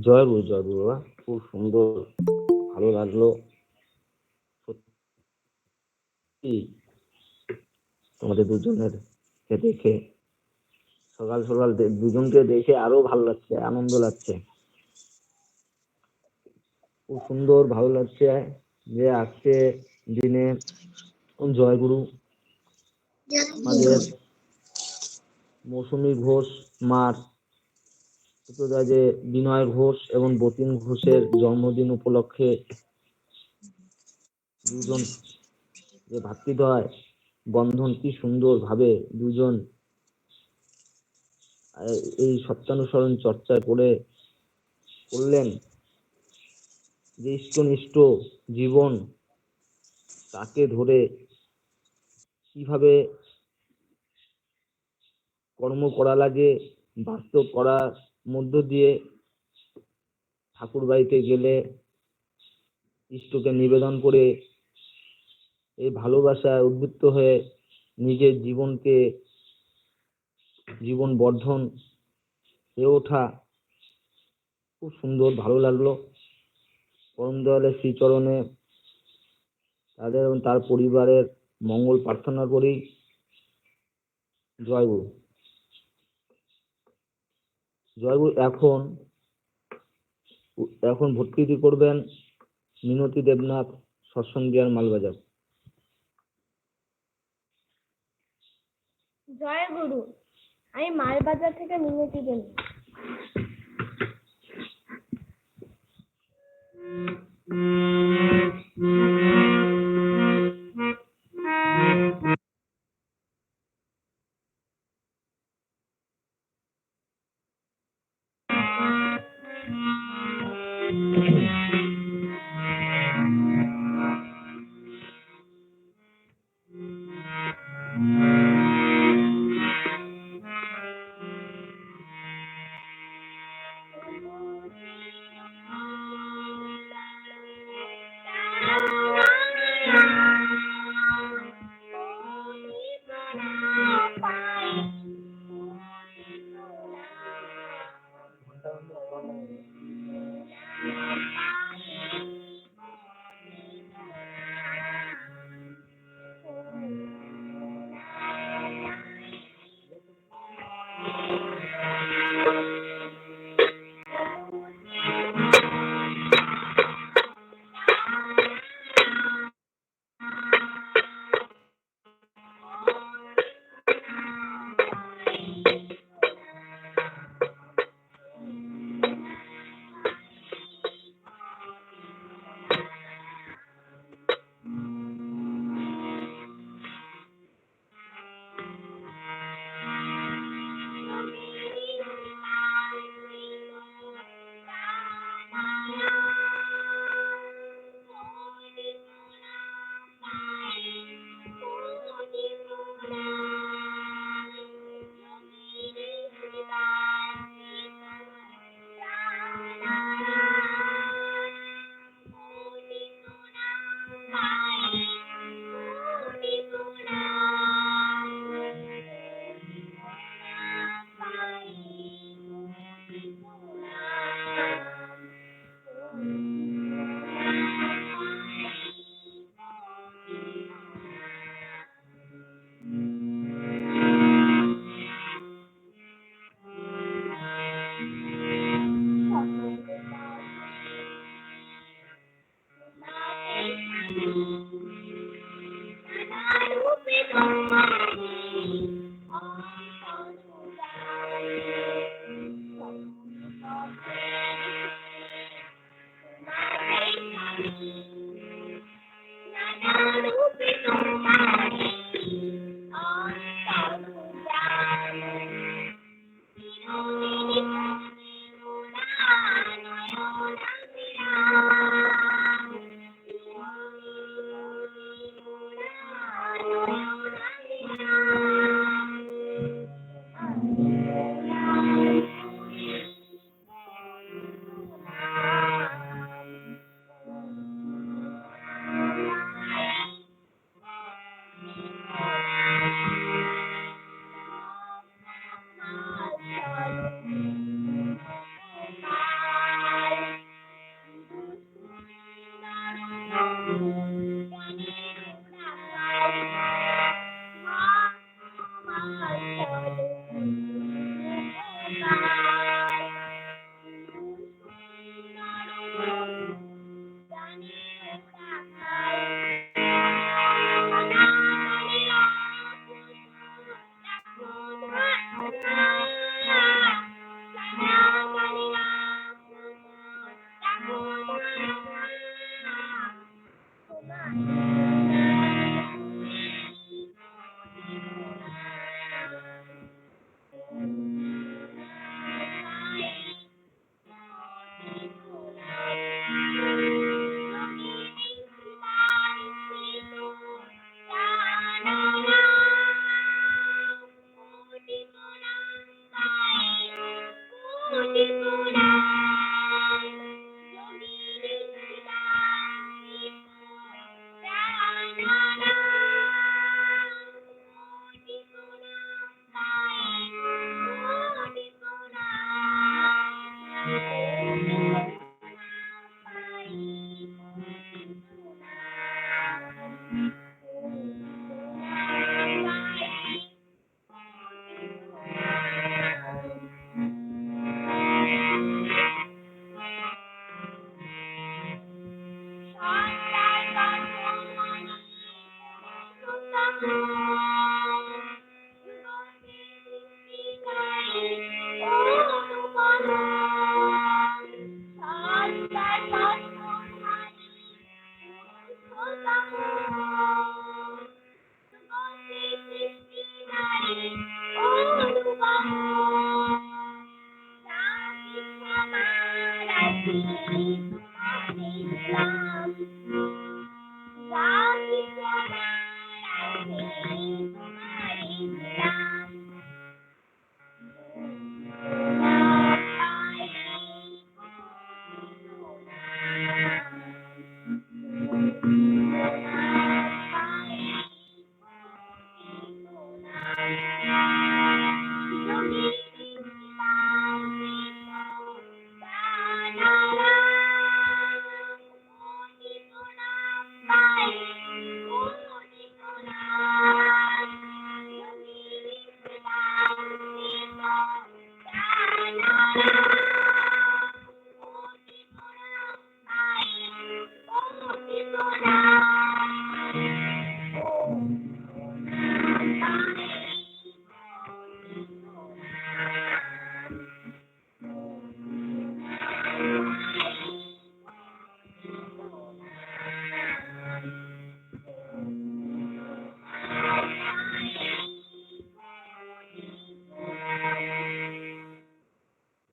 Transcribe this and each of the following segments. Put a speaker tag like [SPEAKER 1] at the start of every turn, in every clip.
[SPEAKER 1] জয় গুরু, জয় গুরু বাবা। খুব সুন্দর, ভালো লাগলো সত্যি তোমাদের দুজনের দেখে। সকাল সকাল দুজনকে দেখে আরো ভালো লাগছে, আনন্দ লাগছে, খুব সুন্দর ভালো লাগছে যে আজকে দিনে জয় গুরু আমাদের মৌসুমী ঘোষ মার যে বিনয় ঘোষ এবং বতিন ঘোষের জন্মদিন উপলক্ষে দুজন যে ভাতৃদ্বয় বন্ধন কি সুন্দর ভাবে দুজন এই সত্যানুসরণ চর্চা করলেন, যে ইষ্টনিষ্ঠ জীবন তাকে ধরে কিভাবে কর্ম করা লাগে, বাস্তব করার মধ্য দিয়ে ঠাকুর বাড়িতে গেলে ইষ্টকে নিবেদন করে এই ভালোবাসায় উদ্বুদ্ধ হয়ে নিজের জীবন বর্ধন হয়ে ওঠা খুব সুন্দর, ভালো লাগলো। পরম দয়ালের শ্রীচরণে তাদের এবং তার পরিবারের মঙ্গল প্রার্থনা করি। জয় গুরু। জয় গুরু। এখন ভর্তি করবেন মিনতি দেবনাথ, সৎসঙ্গিয়ার মালবাজার।
[SPEAKER 2] জয় গুরু। আমি মালবাজার থেকে মিনতি দেব।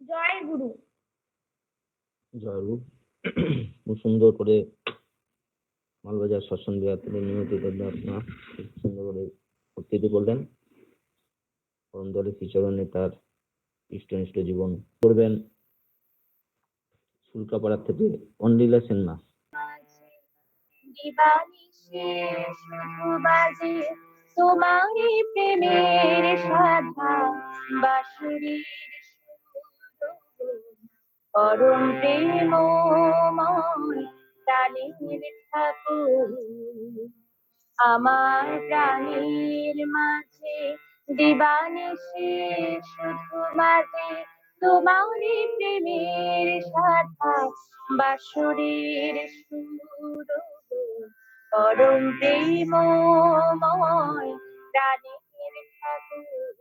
[SPEAKER 2] জয় গুরু।
[SPEAKER 1] জয়গুরু। খুব সুন্দর করে মালবাজার সৎসঙ্গ বিহার নিয়মিত আপনার খুব সুন্দর করে উদ্ধৃতি করলেন। পরম দয়ালু শ্রীচরণে তার ইষ্টনিষ্ঠ জীবন করবেন। শুল্কাপাড়ার থেকে অন্ডিলা সেনমা।
[SPEAKER 3] তোমারই প্রেমের সাধা বাঁশির পরম প্রেমময় প্রাণের ঠাকুর আমার প্রাণের মাঝে দিবানিশি শুধু মাঝে তোমারই প্রেমের সাধা বাঁশির সুর পরম প্রেমময় প্রাণের ঠাকুর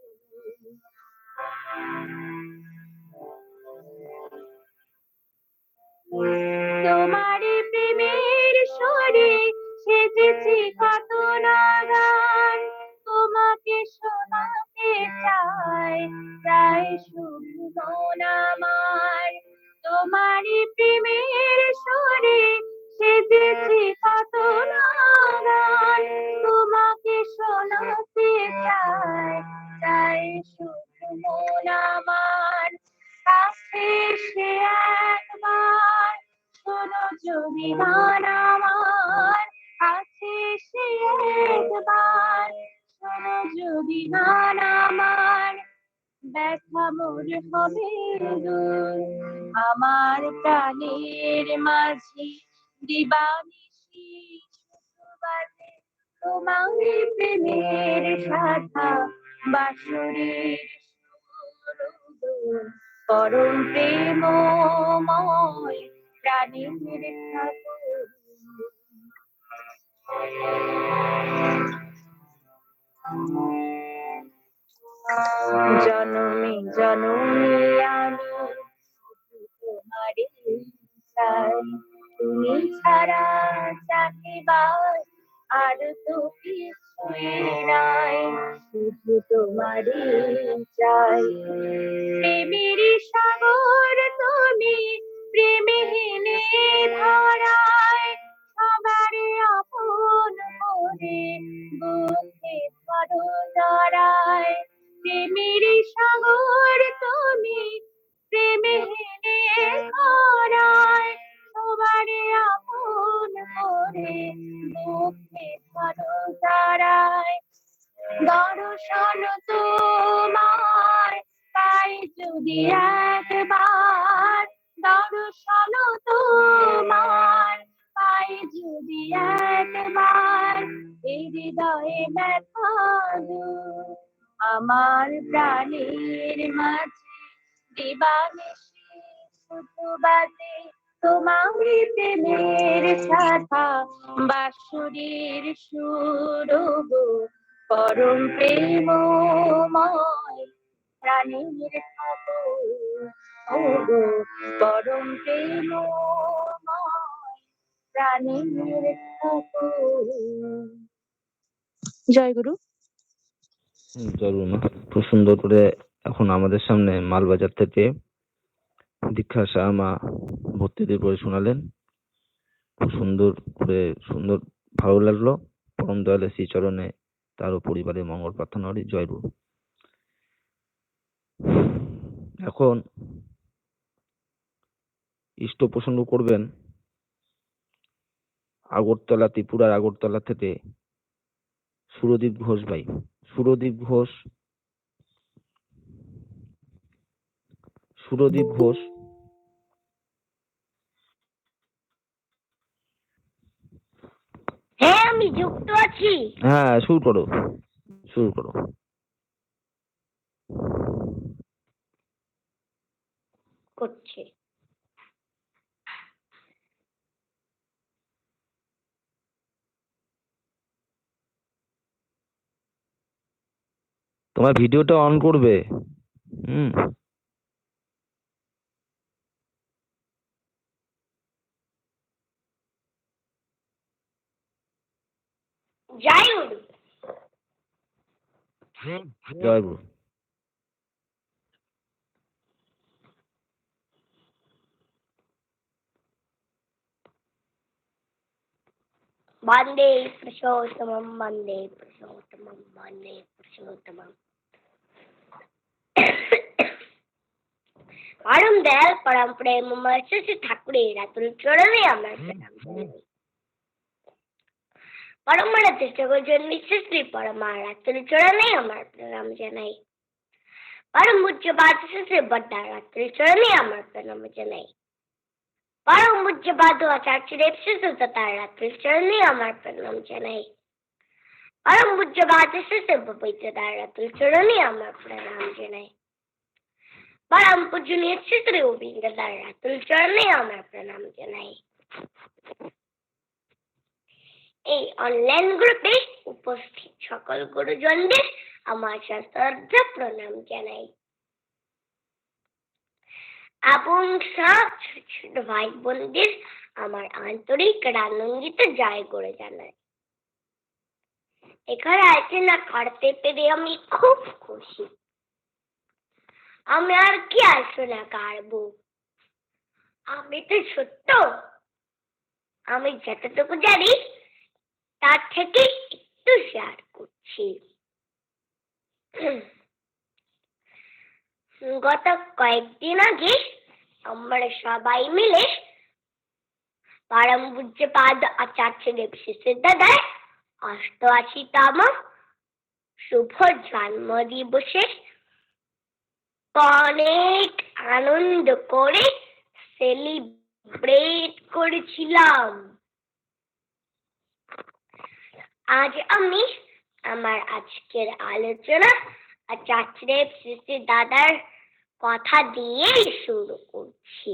[SPEAKER 3] তোমারই প্রেমের সুরে সেজেছি কত না গান তোমাকে শোনাতে চাই চাই শুধু মন আমার তোমারই প্রেমের সুরে সেজেছি কত না গান তোমাকে শোনাতে চাই চাই শুধু মন আমার কাছে সে একবার শোনো যদি গান আমার কাছে সে একবার শোনো যদি গান আমার ব্যথা মোর হবে দূর আমার প্রাণের মাঝে দিবানিশি শুধু বাজে তোমার প্রেমের সাধা বাঁশির সুর পরম প্রেমময় প্রাণের ঠাকুর জনমে জনমে আমি তোমারই চাই তুমি ছাড়া চাহিবার আর তো কিছুই নাই শুধু তোমারই চাই প্রেমের সাগর তুমি প্রেমহীনে ধরায় সবারে আপন করে বুকে ধরো জড়ায় প্রেমের সাগর তুমি দর্শন তোমার পাই যদি একবার, দর্শন তোমার পাই যদি একবার, এই হৃদয়ে ব্যথা দূর আমার প্রাণের মাঝে, দিবানিশি শুধু বাজে তোমার প্রেমের ছাতা, বাঁশুরির সুর গো পরম প্রেমময় প্রাণের ঠাকুর, ও গো পরম প্রেমময় প্রাণের ঠাকুর। জয় গুরু।
[SPEAKER 1] জরুর মা, খুব সুন্দর করে এখন আমাদের সামনে মালবাজার থেকে দীক্ষা শাহ মা ভক্তিদের করে শোনালেন। খুব সুন্দর করে ভালো লাগলো। পরম দয়ালের শ্রীচরণে তার ও পরিবারের মঙ্গল প্রার্থনা করি। জয় গুরু। এখন ইষ্ট প্রসঙ্গ করবেন আগরতলা, ত্রিপুরার আগরতলা থেকে সুরদীপ ঘোষ ভাই। সুরদীপ ঘোষ
[SPEAKER 2] হ্যাঁ, আমি যুক্ত আছি।
[SPEAKER 1] হ্যাঁ, শুরু করো।
[SPEAKER 2] করছে।
[SPEAKER 1] তোমার ভিডিওটা অন করবে।
[SPEAKER 2] জয় গুরু।
[SPEAKER 1] জয় গুরু।
[SPEAKER 2] वन्दे पुरुषोत्तमं, वन्दे पुरुषोत्तमं, वन्दे पुरुषोत्तमं। परम दयाल परम प्रेममय श्री ठाकुरेर अतुल चरणे আমার প্রণাম জানাই। পরমারাধ্য জগজ্জননী শ্রী পরমার अतुल চরণে আমার প্রণাম জানাই। परम पूज्यपाद श्री बड्डार अतुल चरणे আমার প্রণাম জানাই। परम पूज्यपाद आचार्य देव श्री तार अतुल चरणे আমার প্রণাম জানাই। परम पूज्यपाद श्री पवित्र तार अतुल चरणे আমার প্রণাম জানাই। परम पूजनीय श्री गोविंद दार अतुल चरणे আমার প্রণাম জানাই। এই অনলাইন গ্রুপে উপস্থিত সকল গুরুজনদের আমার শ্রদ্ধা প্রণাম জানাই। এবং ছোট ভাই বোনদের আমার আন্তরিক আনন্দিত জয় করে জানাই। এখানে আলোচনা করতে পেরে আমি খুব খুশি। আমি আর কি আলোচনা করবো, আমি তো ছোট্ট। আমি যতটুকু জানি তার থেকে একটু শেয়ার করছি। গত কয়েকদিন আগে আমরা সবাই মিলে পরম পূজ্যপাদ আচার্য দেব শ্রী দাদার ৮৮তম শুভ জন্ম দিবসে অনেক আনন্দ করে সেলিব্রেট করেছিলাম। আজ আমি আমার আজকের আলোচনা আচার্য দেব শ্রী দাদার কথা দিয়ে শুরু করছি।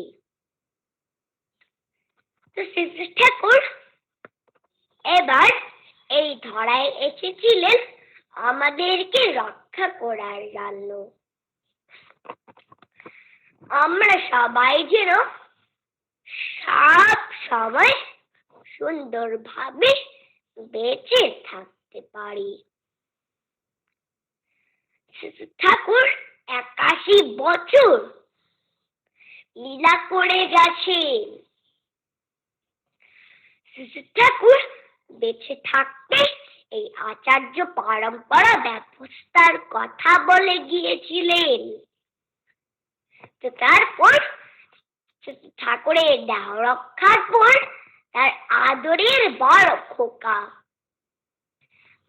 [SPEAKER 2] তো শ্রী ঠাকুর এবার এই ধরায় এসেছিলেন আমাদেরকে রক্ষা করার জন্য। আমরা সবাই যেন সব সময় সুন্দরভাবে বেঁচে থাকতে পারি। ঠাকুর ৮১ বছর লীলা করে গেছেন। ঠাকুর বেঁচে থাকতে এই আচার্য পরম্পরা ব্যবস্থার কথা বলে গিয়েছিলেন। তো তারপর ঠাকুরের দেহ রক্ষার পর তার আদরের বড় খোকা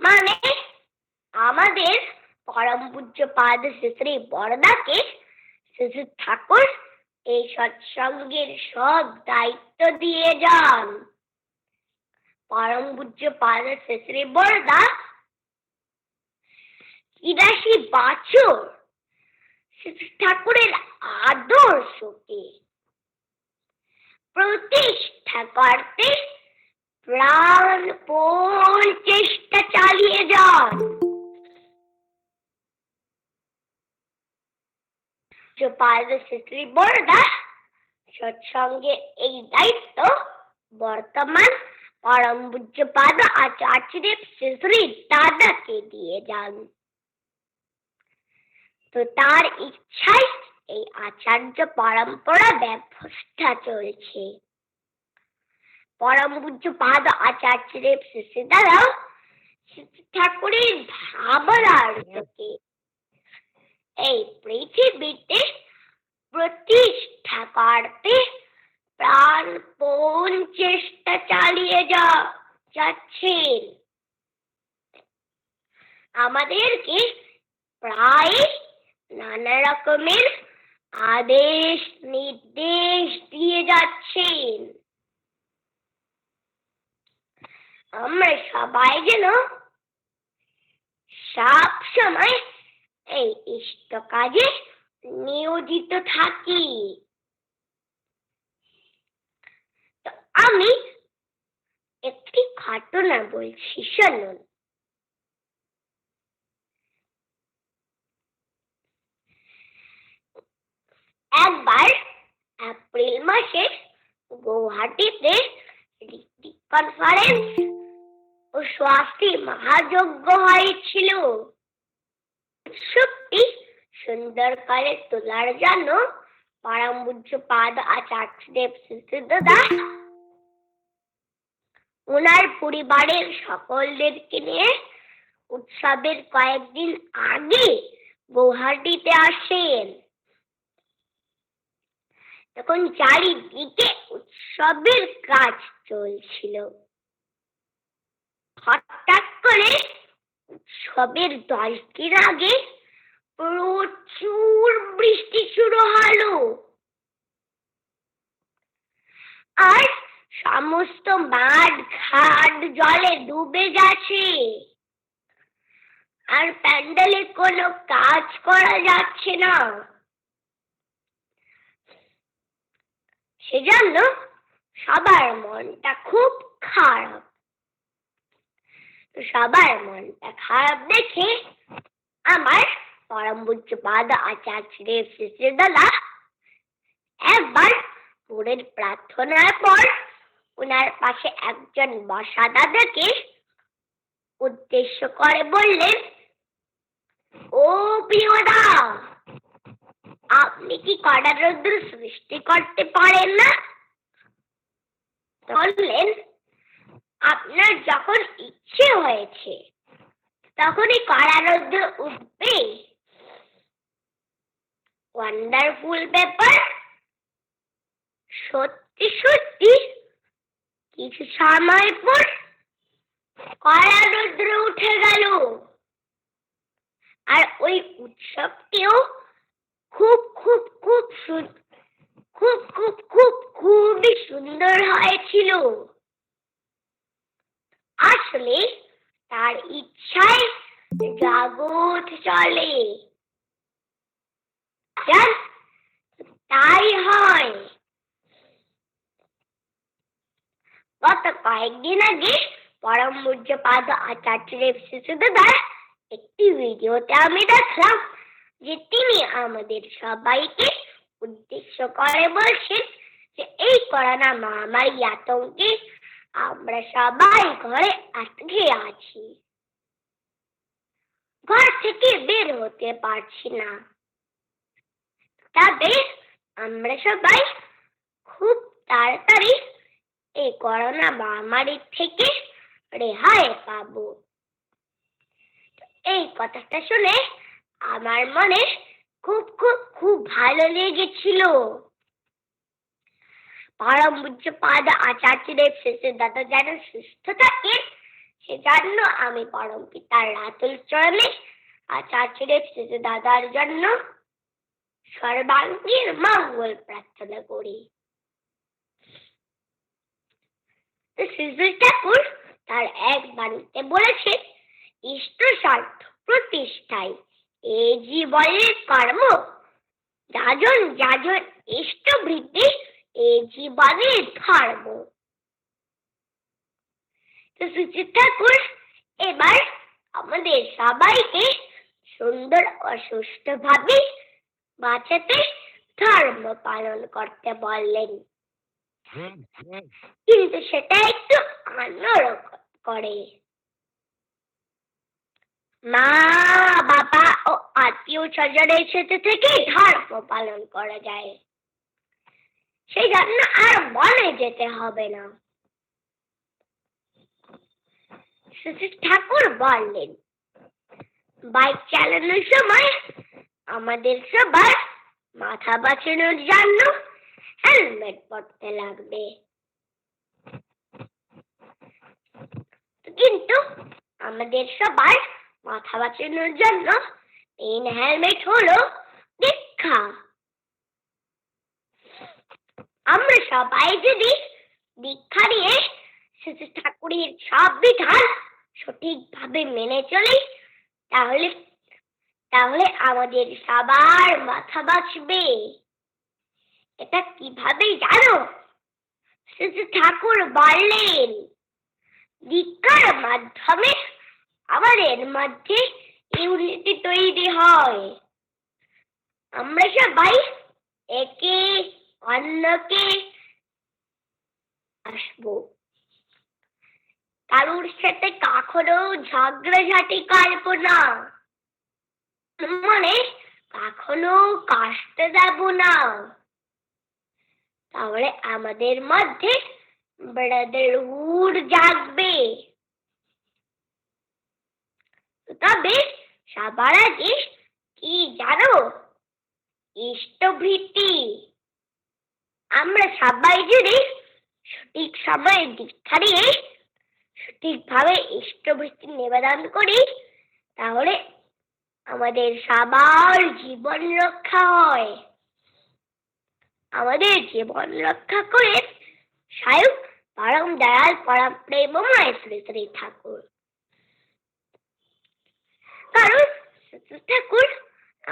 [SPEAKER 2] মানে আমাদের পরম পূজ্যপাদ শ্রী বরদাকে শ্রী ঠাকুর এই সৎসঙ্গের সব দায়িত্ব দিয়ে যান। পরম পূজ্যপাদ শ্রী বরদা ৮২ বছর শ্রী ঠাকুরের আদর্শকে প্রতিষ্ঠা করতে প্রাণপণ চেষ্টা চালিয়ে যান। পূজ্যপাদ শ্রী বরদা সৎসঙ্গের এই দায়িত্ব বর্তমান পরম পূজ্যপাদ আচার্যদেব শ্রী দাদাকে দিয়ে যান। তো তার ইচ্ছায় এই আচার্য পরম্পরা ব্যবস্থা চলছে। পরম পূজ্যপাদ আচার্যদেব শ্রী দাদা ঠাকুরের ভাবনার্থকে এই পৃথিবীতে প্রতিষ্ঠা করতে প্রাণপণ চেষ্টা চালিয়ে যাচ্ছেন। আমাদেরকে প্রায় নানা রকমের আদেশ নির্দেশ দিয়ে যাচ্ছেন। আমরা সবাই যেন সব সময় এই ইষ্ট কাজে নিয়োজিত থাকি। তো আমি একটি ঘটনা বলছি, শুনুন। একবার এপ্রিল মাসে গুয়াহাটিতে কনফারেন্স ও স্বাস্থ্য মহাযজ্ঞ হয়েছিল। উৎসবটি সুন্দর করে তোলার জন্য পরম পূজ্যপাদ আচার্যদেব শ্রী দাদা ওনার পরিবারের সকলদেরকে নিয়ে উৎসবের কয়েকদিন আগে গুয়াহাটিতে আসেন। তখন চারিদিকে উৎসবের কাজ চলছিল। হঠাৎ করে উৎসবের 10 দিন আগে প্রচুর বৃষ্টি শুরু হলো, আর সমস্ত মাঠ ঘাট জলে ডুবে গেছে, আর প্যান্ডেলে কোনো কাজ করা যাচ্ছে না। সেজন্য সবার মনটা খুব খারাপ। সবার মনটা খারাপ দেখে আমার পরম পূজ্যপাদ আচার্যদেব শ্রী দাদা একবার ভোরের প্রার্থনার পর ওনার পাশে একজন বসা দাদাকে উদ্দেশ্য করে বললেন, ও প্রিয়দা, আপনি কি কড়া রৌদ্র সৃষ্টি করতে পারেন না? বললেন, আপনার যখন ইচ্ছে হয়েছে তখনই কড়া রৌদ্র উঠবে। ওয়ান্ডারফুল ব্যাপার। সত্যি সত্যি কিছু সময় পর কড়া রৌদ্র উঠে গেল, আর ওই উৎসবটিও খুবই সুন্দর হয়েছিল। আসলে তার ইচ্ছায় জগৎ চলে, তাই হয়। গত কয়েকদিন আগে পরম পূজ্যপাদ আচার্যদেব শ্রী দাদার একটি ভিডিওতে আমি দেখলাম যে তিনি আমাদের সবাইকে উদ্দেশ্য করে বলছেন যে এই করোনা মহামারী আতঙ্কে আমরা সবাই ঘরে আটকে আছি, ঘর থেকে বের হতে পারছি না। তবে আমরা সবাই খুব তাড়াতাড়ি এই করোনা মহামারী থেকে রেহাই পাবো। এই কথাটা শুনে আমার মনে খুব ভালো লেগেছিল। পরম পূজ্যপাদ আচার্যদেব শ্রী দাদা যেন সুস্থ থাকেন, সেজন্য আমি পরম পিতার রাতুল চরণে আর চাচিদের ছেলে দাদার জন্য সর্বাঙ্গীন মঙ্গল প্রার্থনা করি। তো শ্রী ঠাকুর তার এক বাণীতে বলেছেন, ইষ্ট স্বার্থ প্রতিষ্ঠায় এ জীবনের কর্ম, যাজন যাজন ইষ্ট বৃদ্ধি এ জীবনের ধর্ম। তো শ্রী ঠাকুর এবার আমাদের সবাইকে সুন্দর ও সুষ্ঠুভাবে বাঁচাতে ধর্ম পালন করতে বললেন, কিন্তু সেটা একটু অন্যরকম করে। মা বাবা ও আত্মীয় স্বজনের সাথে থেকে ধর্ম পালন করা যায়, সেই জন্য আর বনে যেতে হবে না। শ্রী ঠাকুর বললেন, বাইক চালানোর সময় আমাদের সবার মাথা বাঁচানোর জন্য হেলমেট পরতে লাগবে, কিন্তু আমাদের সবার মাথা বাঁচানোর জন্য মেইন হেলমেট হলো দীক্ষা। আমরা সবাই যদি দীক্ষা নিয়ে শ্রী ঠাকুরের সব বিধান সঠিকভাবে মেনে চলি, তাহলে আমাদের সবার মাথা বাঁচবে। এটা কিভাবে জানো? শ্রী ঠাকুর বললেন, দীক্ষার মাধ্যমে আমাদের মধ্যে ইউনিটি তৈরি হয়। আমরা সবাই একে অন্যকে আসবো, কারোর সাথে কখনো ঝগড়াঝাটি করবো না, মানে কখনো কষ্ট দেব না। তাহলে আমাদের মধ্যে ব্রাদারহুড জাগবে। তবে সবার আগে কি জানো? ইষ্টভৃতি। আমরা সবাই যদি সঠিক সময়ে দীক্ষা নিয়ে সঠিকভাবে ইষ্টভৃতি নিবেদন করি, তাহলে আমাদের সবার জীবন রক্ষা হয়। আমাদের জীবন রক্ষা করে স্বয়ং পরম দয়াল পরম প্রেমময় শ্রী শ্রী ঠাকুর। কারণ শ্রী ঠাকুর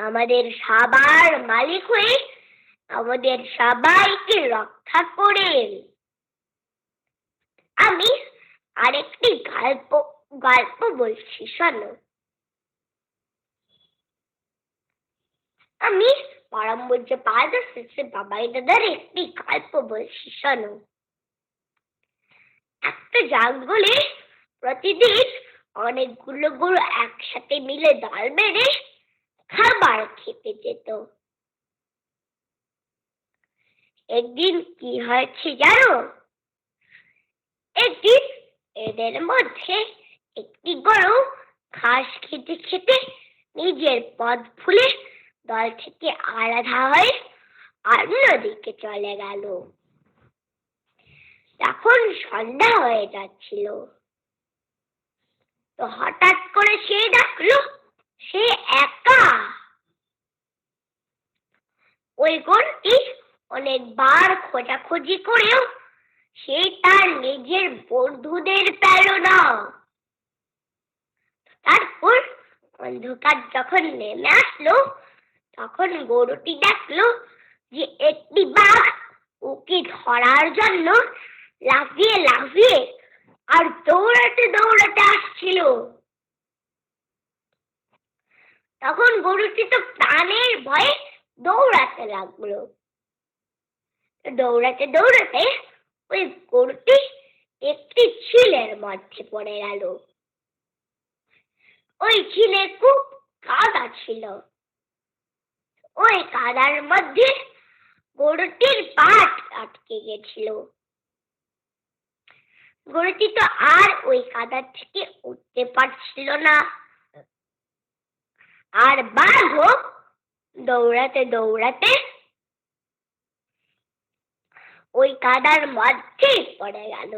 [SPEAKER 2] আমাদের সবার মালিক হয়ে আমাদের সবাইকে রক্ষা করেন। আমি আরেকটি গল্প বলছি, শোনো। আমি পরম পূজ্যপাদ শ্রী শ্রী বাবাই দাদার একটি গল্প বলছি, শোনো। একটা জঙ্গলে প্রতিদিন অনেকগুলো গরু একসাথে মিলে দল বেঁধে খাবার খেতে যেত। একদিন কি হয়েছে জানো? একদিন এদের মধ্যে একটি গরু ঘাস খেতে খেতে নিজের পথ ভুলে দল থেকে আলাদা হয়ে অন্যদিকে চলে গেল। তখন সন্ধ্যা হয়ে যাচ্ছিল, তো হঠাৎ করে সে দেখলো সে একা। ওই গরুটি অনেকবার খোঁজাখুঁজি করেও সে তার নিজের বন্ধুদের পেল না। তারপর অন্ধকার যখন নেমে আসলো, তখন গরুটি দেখলো যে একটি বাঘ ওকে ধরার জন্য লাফিয়ে লাফিয়ে আর দৌড়াতে দৌড়াতে আসছিল। তখন গরুটি তো প্রাণের ভয়ে দৌড়াতে লাগলো। দৌড়াতে দৌড়াতে ওই গরুটি একটি ঝিলের মধ্যে পড়ে গেল। ওই ঝিলে খুব কাদা ছিল। ওই কাদার মধ্যে গরুটির পা আটকে গেছিল। গরুটি তো আর ওই কাদা থেকে উঠতে পারছিল না। আর বাঘও দৌড়াতে দৌড়াতে ওই কাদার মধ্যে পড়ে গেল।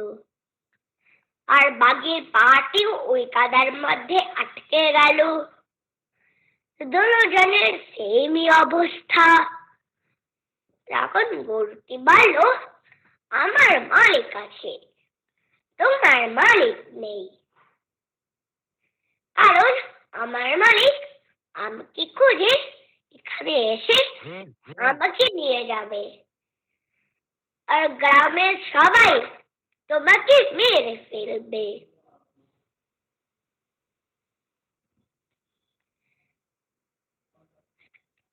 [SPEAKER 2] আর বাঘের পাটিও ওই কাদার মধ্যে আটকে গেল। দুজনের সেমই অবস্থা। যখন গরুটি বলল, আমার মালিক আছে, তোমার মালিক নেই, কারণ আমার মালিক আমাকে খুঁজে এখানে এসে আমাকে নিয়ে যাবে, আর গ্রামের সবাই তোমাকে মেরে ফেলবে।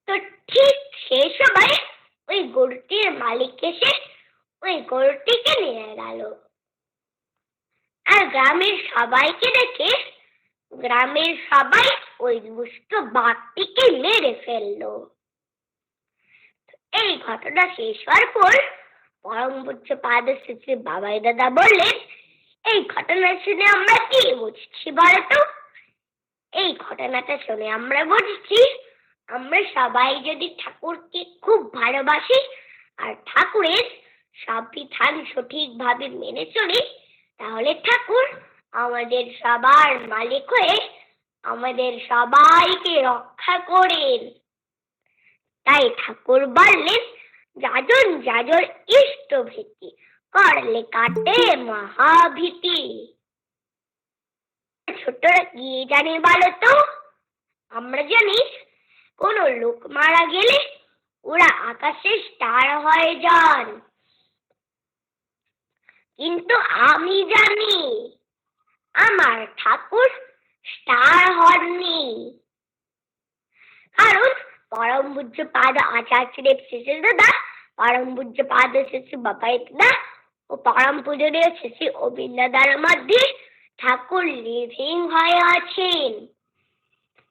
[SPEAKER 2] তো ঠিক সেই সময় ওই গরুটির মালিক এসে ওই গরুটিকে নিয়ে গেল, আর গ্রামের সবাইকে দেখে গ্রামের সবাই ওই দুষ্ট বাঘটিকে মেরে ফেললো। এই ঘটনা শেষ হওয়ার পর পরম পূজ্যপাদ শ্রী বাবাই দাদা বললেন, এই ঘটনা শুনে আমরা কি বুঝছি বলতো? এই ঘটনাটা শুনে আমরা বুঝছি, আমরা সবাই যদি ঠাকুরকে খুব ভালোবাসি আর ঠাকুরের সব বিধান সঠিকভাবে মেনে চলি, তাহলে ঠাকুর আমাদের সবার মালিক হয়ে আমাদের সবাইকে রক্ষা করেন। তাই ঠাকুর বললেন, যাজন যাজর ইষ্ট ভীতি, করলে কাটে মহাভীতি। ছোটরা কি জানি বলো তো? আমরা জানি কোনো লোক মারা গেলে ওরা আকাশে স্টার হয়ে যান, কিন্তু আমি জানি আমার ঠাকুর স্টার হননি, কারণ পরম পূজ্যপাদ আচার্য শ্রী দাদা, পরম পূজ্যপাদ শ্রী বাবাই দাদা ও পরম পূজনীয় শ্রী অবিন দাদার মধ্যে ঠাকুর লিভিং হয়ে আছেন।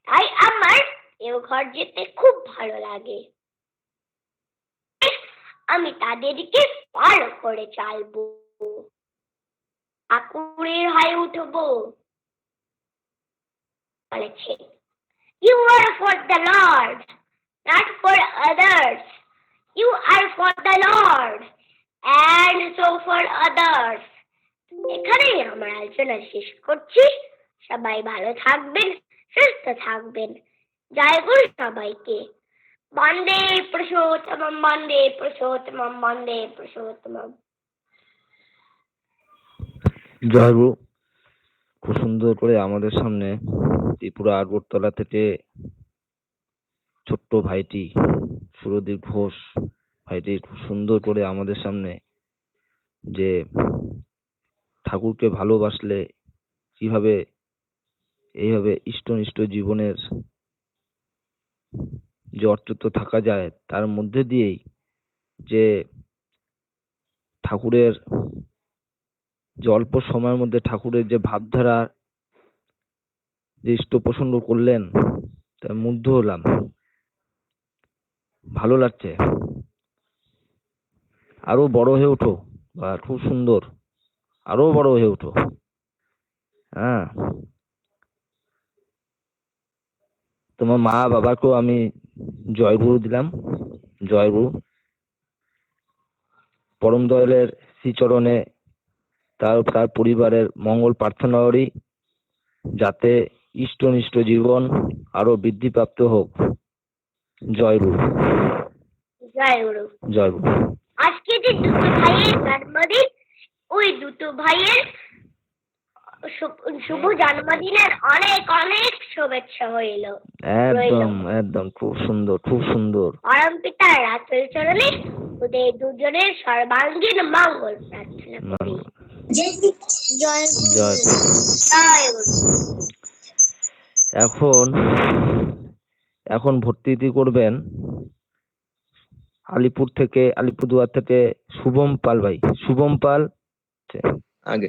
[SPEAKER 2] তাই আমার দেওঘর যেতে খুব ভালো লাগে। আমি তাদেরকে ফলো করে চলবো, ঠাকুরের হয়ে উঠবো। বলেছে, You are for the Lord, not for others. You are for the Lord, and so for others. এখানেই আমরা আলোচনা শেষ করছি। সবাই ভালো থাকবেন, সুস্থ থাকবেন। জয় গুরু সবাইকে। বন্দে পুরুষোত্তমম, বন্দে পুরুষোত্তমম, বন্দে পুরুষোত্তমম।
[SPEAKER 1] জয় গুরু। খুব সুন্দর করে আমাদের সামনে ত্রিপুরা আগরতলা থেকে ছোট্ট ভাইটি সুরদীপ ঘোষ ভাইটি খুব সুন্দর করে আমাদের সামনে যে ঠাকুরকে ভালোবাসলে কিভাবে এইভাবে ইষ্টনিষ্ঠ জীবনের যে অর্থ থাকা যায়, তার মধ্যে দিয়েই যে ঠাকুরের যে অল্প সময়ের মধ্যে ঠাকুরের যে ভাবধারা যে ইষ্ট পছন্দ করলেন, তা মুগ্ধ হলাম, ভালো লাগছে। আরো বড় হয়ে ওঠো, বা খুব সুন্দর, আরো বড় হয়ে ওঠো। হ্যাঁ, তোমার মা বাবাকেও আমি জয়গুরু দিলাম। জয়গুরু। পরম দয়ালের শ্রীচরণে তার পরিবারের মঙ্গল প্রার্থনা করি, যাতে ইষ্টনিষ্ঠ জীবন আরো বৃদ্ধিপ্রাপ্ত হোক। জয় গুরু।
[SPEAKER 2] জয় গুরু।
[SPEAKER 1] জয় গুরু।
[SPEAKER 2] আজকে যে দুটো ভাইয়ের জন্মদিন, ওই দুটো ভাইয়ের শুভ জন্মদিনের অনেক অনেক শুভেচ্ছা হইল।
[SPEAKER 1] একদম একদম খুব সুন্দর, খুব সুন্দর।
[SPEAKER 2] পরম পিতার রাতুল চরণে ওদের দুজনের সর্বাঙ্গীন মঙ্গল প্রার্থনা করি। জয় গুরু।
[SPEAKER 1] জয় গুরু।
[SPEAKER 2] জয় গুরু।
[SPEAKER 1] এখন ভর্তি করবেন আলিপুরদুয়ার থেকে শুভম পাল ভাই। শুভম পাল
[SPEAKER 4] আগে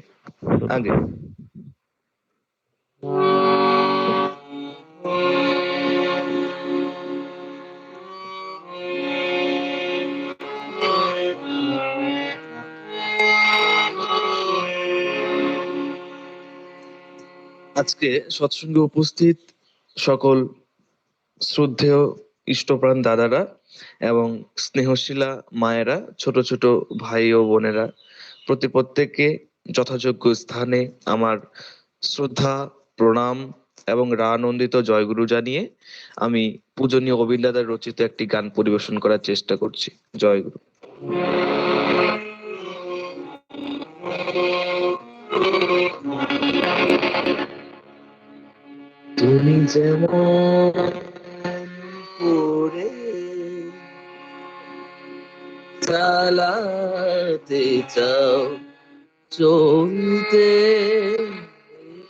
[SPEAKER 4] আজকে সৎসঙ্গে উপস্থিত সকল শ্রদ্ধেয় ইষ্টপ্রাণ দাদারা এবং স্নেহশীলা মায়েরা, ছোট ছোট ভাই ও বোনেরা, প্রত্যেককে যথাযোগ্য স্থানে আমার শ্রদ্ধা, প্রণাম এবং রানন্দিত জয়গুরু জানিয়ে আমি পূজনীয় গোবিন্দ দাদার রচিত একটি গান পরিবেশন করার চেষ্টা করছি। জয়গুরু। তুমি যেমন করে চালাতে চাও চলতে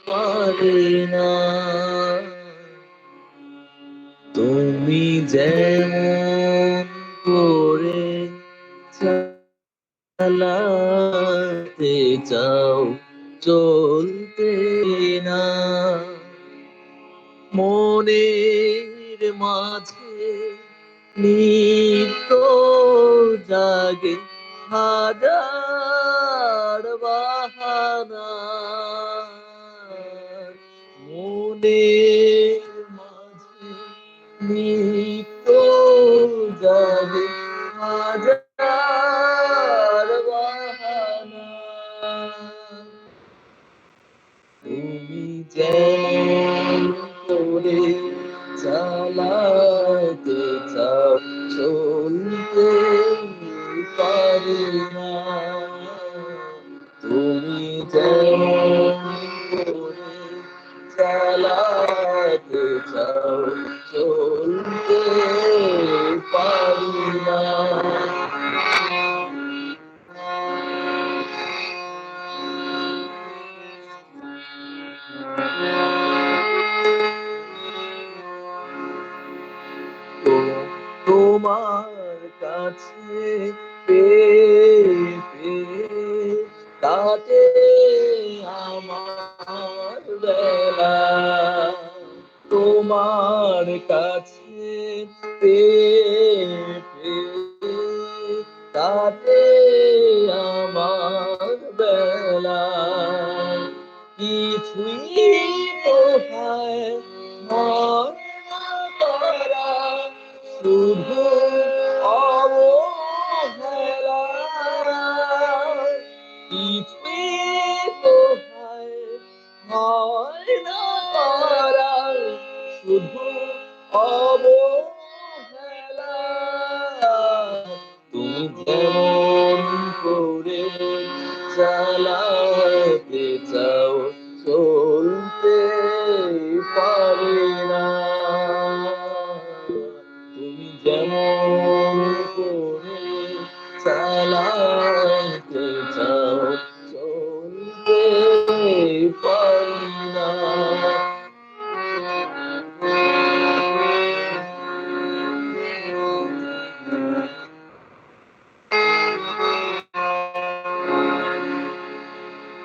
[SPEAKER 4] পারে না, তুমি যেমন করে চালাতে চাও চলতে না, মনের মাঝে নিত্য জাগে হাজার বাহানা, মনের মাঝে নিত্য জাগে হাজার বাহানা, তুমি যেমন করে চালাতে চাও চলতে পারি না, তুমি যেমন করে চালাতে চাও চলতে পারি না। তোমার কাছে পেয়ে কাটে আমার বেলা, তোমার কাছে পেয়ে কাটে আমার বেলা, কিছুই তো হয় না তারা, শুধু অবহেলা, কিছুই তো হয় না তারা, শুধু অবহেলা, তুমি যেমন করে চালাতে চাও চলতে পারে না, তুমি যেমন করে চালাতে চাও চলতে পারি না।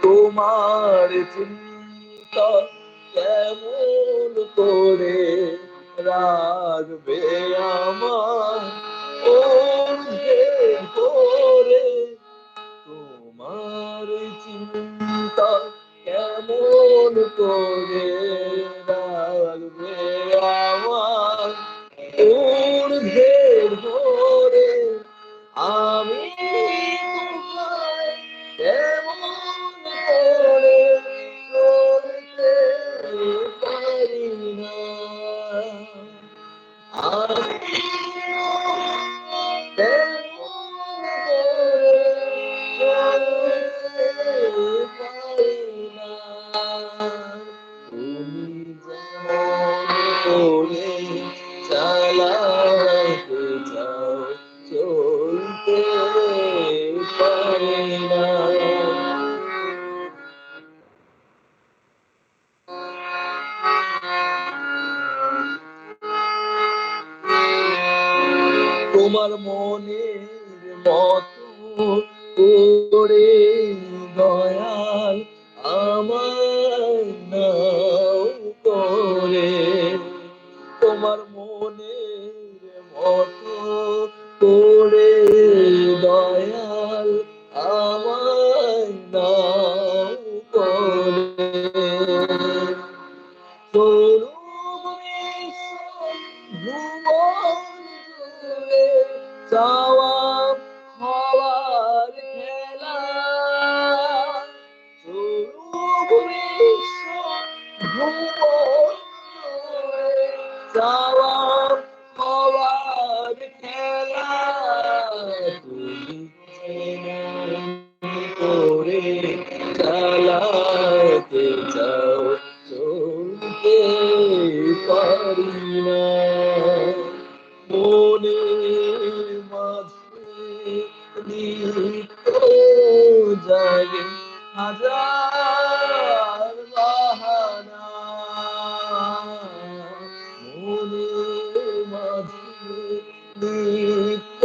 [SPEAKER 4] তোমার চিন্তা কেমন করে রাখবে আমার ঊর্ধ্বে করে, তোমার চিন্তা কেমন করে রাখবে আমার ঊর্ধ্বে করে, আমি তোমায় কেমন করে চলতে পারি না, আমি কেমন করে চলতে পারি না, তুমি যেমন করে চালাতে চাও চলতে পারি না। তোমার মনের মতো করে দয়াল আমার নাও করে, তোমার মনের মতো করে দয়াল আমার নাও করে, চাওয়া হওয়ার খেলা, নিত্য জাগে হাজার বাহানা, মনের মাঝে নিত্য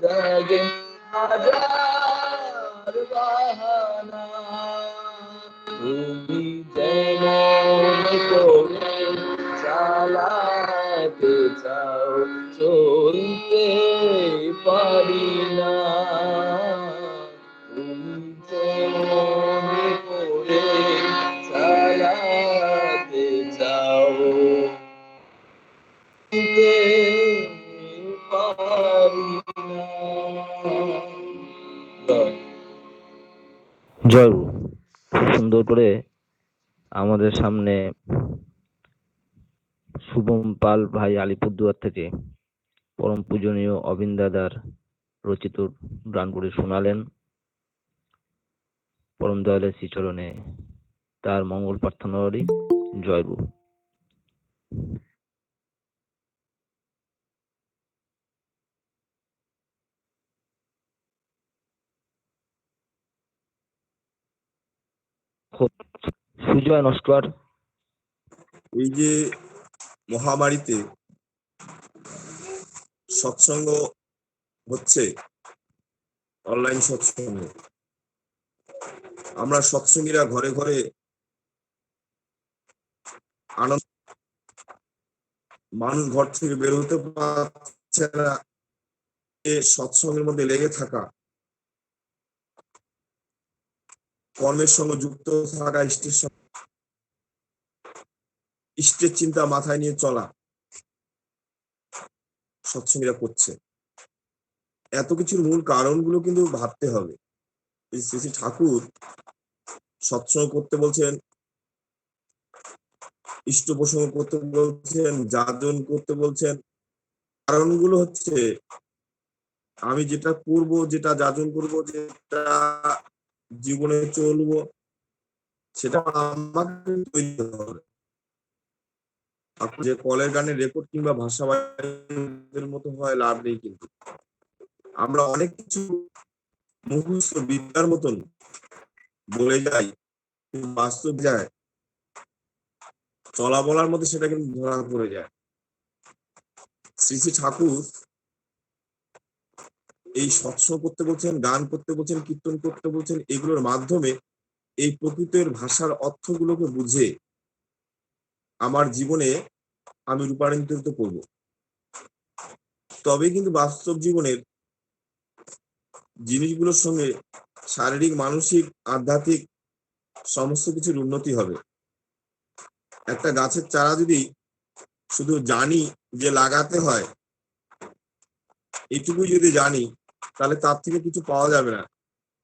[SPEAKER 4] জাগে হাজার বাহানা, তুমি যেমন করে চালাতে চাও চলতে পারি না, তুমি যেমন করে চালাতে চাও চলতে পারি না।
[SPEAKER 1] জয় গুরু। খুব সুন্দর করে আমাদের সামনে শুভম পাল ভাই আলিপুরদুয়ার থেকে পরম পূজনীয় অবিন দাদার রচিত গানগুলি শোনালেন। পরম দয়ালের শ্রীচরণে তার মঙ্গল প্রার্থনা করি। জয় গুরু। সুজয় নস্কর।
[SPEAKER 5] এই যে মহামারীতে সৎসঙ্গ হচ্ছে, অনলাইন সৎসঙ্গ, আমরা সৎসঙ্গীরা ঘরে ঘরে আনন্দ, মানুষ ঘর থেকে বের হতে পারছে না, সৎসঙ্গের মধ্যে লেগে থাকা, কর্মের সঙ্গে যুক্ত থাকা, ইষ্টের চিন্তা মাথায় নিয়ে চলা সৎসঙ্গীরা করছে। এত কিছুর মূল কারণগুলো কিন্তু ভাবতে হবে। শ্রী শ্রী ঠাকুর সৎসঙ্গ করতে বলছেন, ইষ্ট প্রসঙ্গ করতে বলছেন, যাজন করতে বলছেন। কারণগুলো হচ্ছে আমি যেটা করব, যেটা যাজন করব, যেটা জীবনে চলবো, সেটা আমাকে তৈরি হতে হবে। যে কলের গানের রেকর্ড কিংবা ভাষা বাইরের মতো হয় লাভ নেই। কিন্তু আমরা অনেক কিছু মুখস্থ বিদ্যার মতন বলে যাই, বাস্তব যায় চলা বলার মধ্যে সেটা কিন্তু ধরা পড়ে যায়। শ্রী শ্রী ঠাকুর এই সৎসঙ্গ করতে বলছেন, গান করতে বলছেন, কীর্তন করতে বলছেন, এগুলোর মাধ্যমে এই প্রকৃতের ভাষার অর্থগুলোকে বুঝে আমার জীবনে আমি রূপান্তরিত করব। তবে কিন্তু বাস্তব জীবনের জিনিসগুলোর সঙ্গে শারীরিক, মানসিক, আধ্যাত্মিক সমস্ত কিছুর উন্নতি হবে। একটা গাছের চারা যদি শুধু জানি যে লাগাতে হয়, এইটুকুই যদি জানি, তাহলে তার থেকে কিছু পাওয়া যাবে না।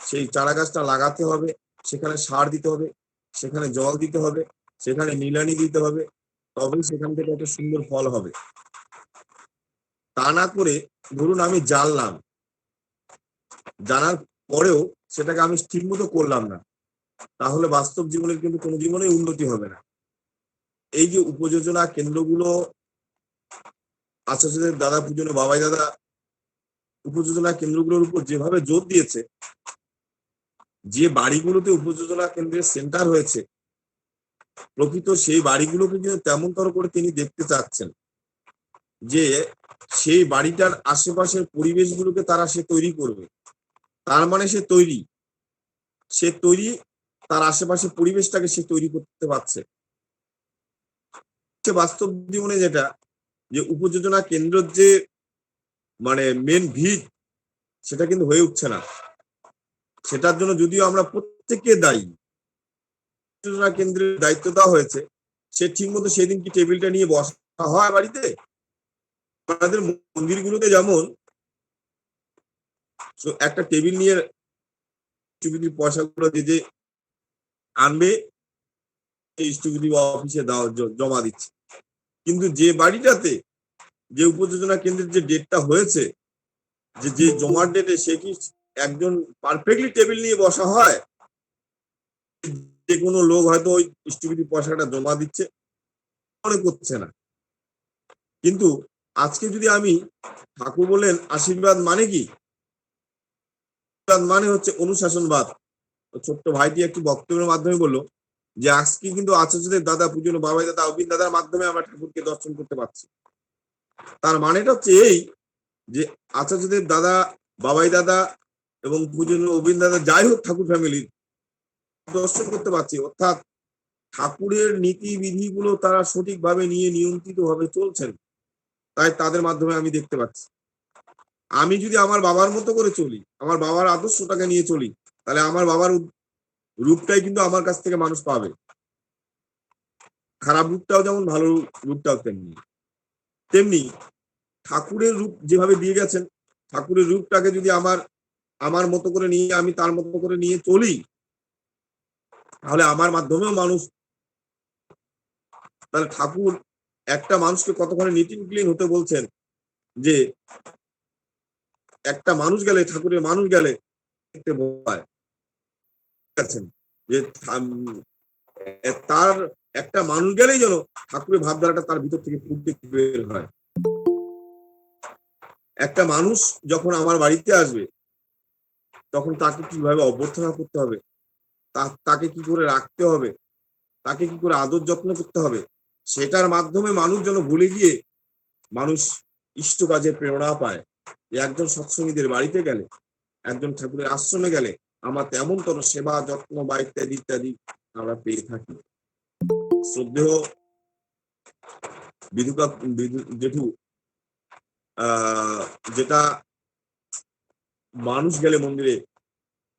[SPEAKER 5] সেই চারা গাছটা লাগাতে হবে, সেখানে সার দিতে হবে, সেখানে জল দিতে হবে, সেখানে নিড়ানি দিতে হবে, তবেই সেখান থেকে একটা সুন্দর ফল হবে। তা না করে ধরুন আমি জানলাম, জানার পরেও সেটাকে আমি ঠিক মতো করলাম না, তাহলে বাস্তব জীবনের কিন্তু কোনো জীবনে উন্নতি হবে না। এই যে উপযোজনা কেন্দ্রগুলো আচার্যদের দাদা, পূজনীয় বাবাই দাদা উপযোজনা কেন্দ্রগুলোর উপর যেভাবে জোর দিয়েছে, যে বাড়িগুলোতে উপযোজনা কেন্দ্রের সেন্টার হয়েছে, প্রকৃত সেই বাড়িগুলোকে কিন্তু তেমনতর করে তিনি দেখতে চাচ্ছেন যে সেই বাড়িটার আশেপাশের পরিবেশগুলোকে তারা সে তৈরি করবে। তার মানে সে তৈরি তার আশেপাশের পরিবেশটাকে সে তৈরি করতে পারছে। বাস্তব জীবনে যেটা, যে উপযোজনা কেন্দ্রের যে মানে মেন ভিত, সেটা কিন্তু হয়ে উঠছে না। সেটার জন্য যদিও আমরা প্রত্যেককে দায়ী, উপযোজনা কেন্দ্রের দায়িত্ব দেওয়া হয়েছে, সে ঠিক মতো সেদিন কি টেবিলটা নিয়ে বসা হয় বাড়িতে? আমাদের মন্দিরগুলোতে যেমন একটা টেবিল নিয়ে পয়সাগুলো যে আনবে ইষ্টবিধি অফিসে জমা দিচ্ছে, কিন্তু যে বাড়িটাতে যে উপযোজনা কেন্দ্রের যে ডেটটা হয়েছে, যে জমার ডেটে সে কি একজন পারফেক্টলি টেবিল নিয়ে বসা হয়? যে কোনো লোক হয়তো ওই ইষ্টবিধি পয়সাটা জমা দিচ্ছে, মনে করছে না। কিন্তু আজকে যদি আমি, ঠাকুর বলেন আশীর্বাদ মানে কি, মানে হচ্ছে অনুশাসনবাদ। ছোট্ট ভাইটি একটি বক্তব্যের মাধ্যমে বললো যে আজকে কিন্তু আচার্যদের দাদা পূজনীয় বাবাই দাদা অবিন দাদার মাধ্যমে আমরা ঠাকুরকে দর্শন করতে পারছি। তার মানেটা হচ্ছে এই যে আচার্যদের দাদা বাবাই দাদা এবং পূজনীয় অবিন দাদা যাই হোক ঠাকুর ফ্যামিলির দর্শন করতে পারছি, অর্থাৎ ঠাকুরের নীতি বিধিগুলো তারা সঠিকভাবে নিয়ে নিয়ন্ত্রিত ভাবে চলছেন, তাই তাদের মাধ্যমে আমি দেখতে পাচ্ছি। আমি যদি আমার বাবার মতো করে চলি, আমার বাবার আদর্শটাকে নিয়ে চলি, তাহলে আমার বাবার রূপটাই কিন্তু আমার কাছ থেকে মানুষ পাবে। খারাপ রূপটাও যেমন, ভালো রূপটাও তেমনি। তেমনি ঠাকুরের রূপ যেভাবে দিয়ে গেছেন, ঠাকুরের রূপটাকে যদি আমার মতো করে নিয়ে, আমি তার মতো করে নিয়ে চলি, তাহলে আমার মাধ্যমেও মানুষ, তাহলে ঠাকুর একটা মানুষকে কতখানি নিট এন্ড ক্লিন হতে বলছেন, যে একটা মানুষ গেলে, ঠাকুরের মানুষ গেলে দেখতে ভয় আছেন যে তার একটা মানুষ গেলেই যেন ঠাকুরের ভাবধারাটা তার ভিতর থেকে ফুটতে বের হয়। একটা মানুষ যখন আমার বাড়িতে আসবে, তখন তাকে কিভাবে অভ্যর্থনা করতে হবে, তাকে কি করে রাখতে হবে, তাকে কি করে আদর যত্ন করতে হবে, সেটার মাধ্যমে মানুষ যেন ভুলে গিয়ে মানুষ ইষ্ট কাজে প্রেরণা পায়। যে একজন সৎসঙ্গীদের বাড়িতে গেলে, একজন ঠাকুরের আশ্রমে গেলে আমার তেমনতর সেবা যত্ন বা ইত্যাদি ইত্যাদি আমরা পেয়ে থাকি। শ্রদ্ধেয় বিধুকা জেঠু, যেটা মানুষ গেলে মন্দিরে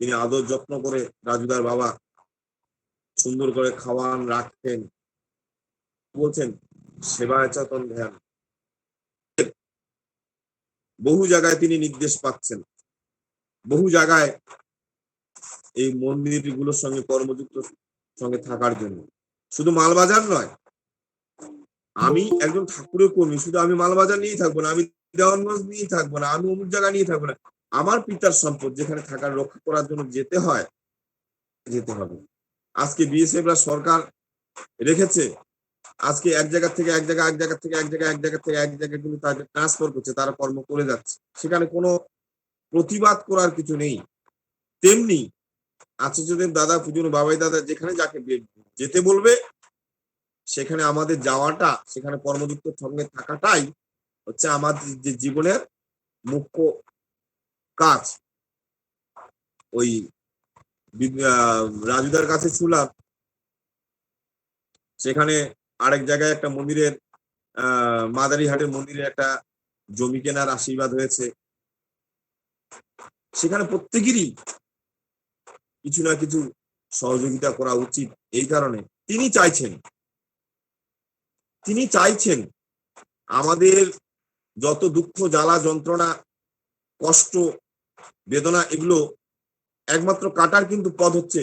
[SPEAKER 5] তিনি আদর যত্ন করে, রাজুদার বাবা সুন্দর করে খাওয়ান, রাখতেন, বলছেন সেবায় চেতন ধ্যান। বহু জায়গায় তিনি নির্দেশ পাচ্ছেন, বহু জায়গায় এই মন্দিরগুলোর সঙ্গে কর্মযুক্ত সঙ্গে থাকার জন্য। শুধু মালবাজার নয়, আমি একজন ঠাকুরের কর্মী, শুধু আমি মালবাজার নিয়েই থাকবো না, আমি দেওয়ানগঞ্জ নিয়েই থাকবো না, আমি অমুক জায়গা নিয়ে থাকবো না। আমার পিতার সম্পদ যেখানে থাকার রক্ষা করার জন্য যেতে হয়, যেতে হবে। আজকে বিএসএফরা সরকার রেখেছে, আজকে এক জায়গা থেকে এক জায়গা, এক জায়গা থেকে এক জায়গা, এক জায়গা থেকে এক জায়গায় কিন্তু তাদের ট্রান্সফার করছে, তারা কর্ম করে যাচ্ছে, সেখানে কোনো প্রতিবাদ করার কিছু নেই। তেমনি আচার্যদের দাদা পূজনীয় বাবাই দাদা যেখানে যাকে যেতে বলবে, সেখানে আমাদের যাওয়াটা, সেখানে কর্মযুক্ত সঙ্গে থাকাটাই হচ্ছে আমাদের যে জীবনের মুখ্য কাজ। ওই রাজুদার কাছে ছিলাম, সেখানে আরেক জায়গায় একটা মন্দিরের মাদারিহাটের মন্দিরের একটা জমি কেনার আশীর্বাদ হয়েছে। সেখানে প্রত্যেকেরই কিছু না কিছু সহযোগিতা করা উচিত। এই কারণে তিনি চাইছেন আমাদের যত দুঃখ জ্বালা যন্ত্রণা কষ্ট বেদনা, এগুলো একমাত্র কাটার কিন্তু পথ হচ্ছে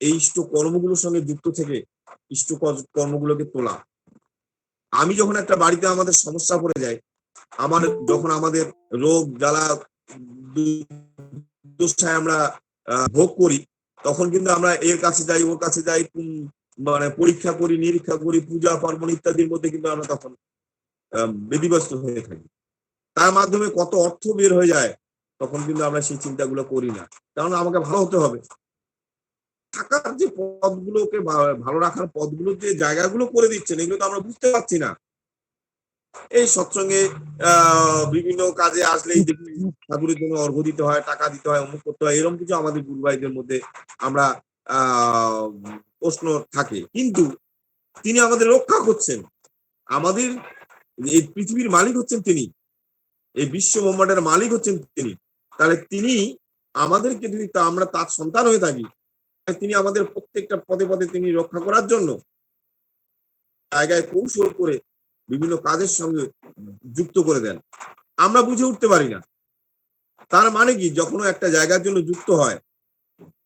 [SPEAKER 5] এই ইষ্ট কর্মগুলোর সঙ্গে যুক্ত থেকে ইষ্ট কর্মগুলোকে তোলা। আমি যখন একটা বাড়িতে আমাদের সমস্যা পড়ে যায়, যখন আমাদের রোগ জ্বালা দুর্দশায় আমরা ভোগ করি, তখন কিন্তু আমরা এর কাছে যাই, ওর কাছে যাই, মানে পরীক্ষা করি, নিরীক্ষা করি, পূজা পার্বণ ইত্যাদির মধ্যে কিন্তু আমরা তখন বিধিগ্রস্ত হয়ে থাকি। তার মাধ্যমে কত অর্থ বের হয়ে যায়, তখন কিন্তু আমরা সেই চিন্তাগুলো করি না। কারণ আমাকে ভালো হতে হবে, থাকার যে পদগুলোকে ভালো রাখার পদগুলো, যে জায়গাগুলো করে দিচ্ছেন, এগুলো তো আমরা বুঝতে পারছি না। এই সৎসঙ্গে বিভিন্ন কাজে আসলেই দেখি ঠাকুরের জন্য অর্ঘ্য দিতে হয়, টাকা দিতে হয়, অমুক করতে হয়, এরকম কিছু আমাদের গুরু ভাইদের মধ্যে আমরা প্রশ্ন থাকে। কিন্তু তিনি আমাদের রক্ষা করছেন, আমাদের এই পৃথিবীর মালিক হচ্ছেন তিনি, এই বিশ্ব ব্রহ্মাণ্ডের মালিক হচ্ছেন তিনি। তাহলে তিনি আমাদেরকে, যদি আমরা তার সন্তান হয়ে থাকি, তিনি আমাদের প্রত্যেকটা পদে পদে তিনি রক্ষা করার জন্য জায়গায় কৌশল করে বিভিন্ন কাজের সঙ্গে যুক্ত করে দেন। আমরা বুঝে উঠতে পারি না। তার মানে কি, যখন একটা জায়গার জন্য যুক্ত হয়,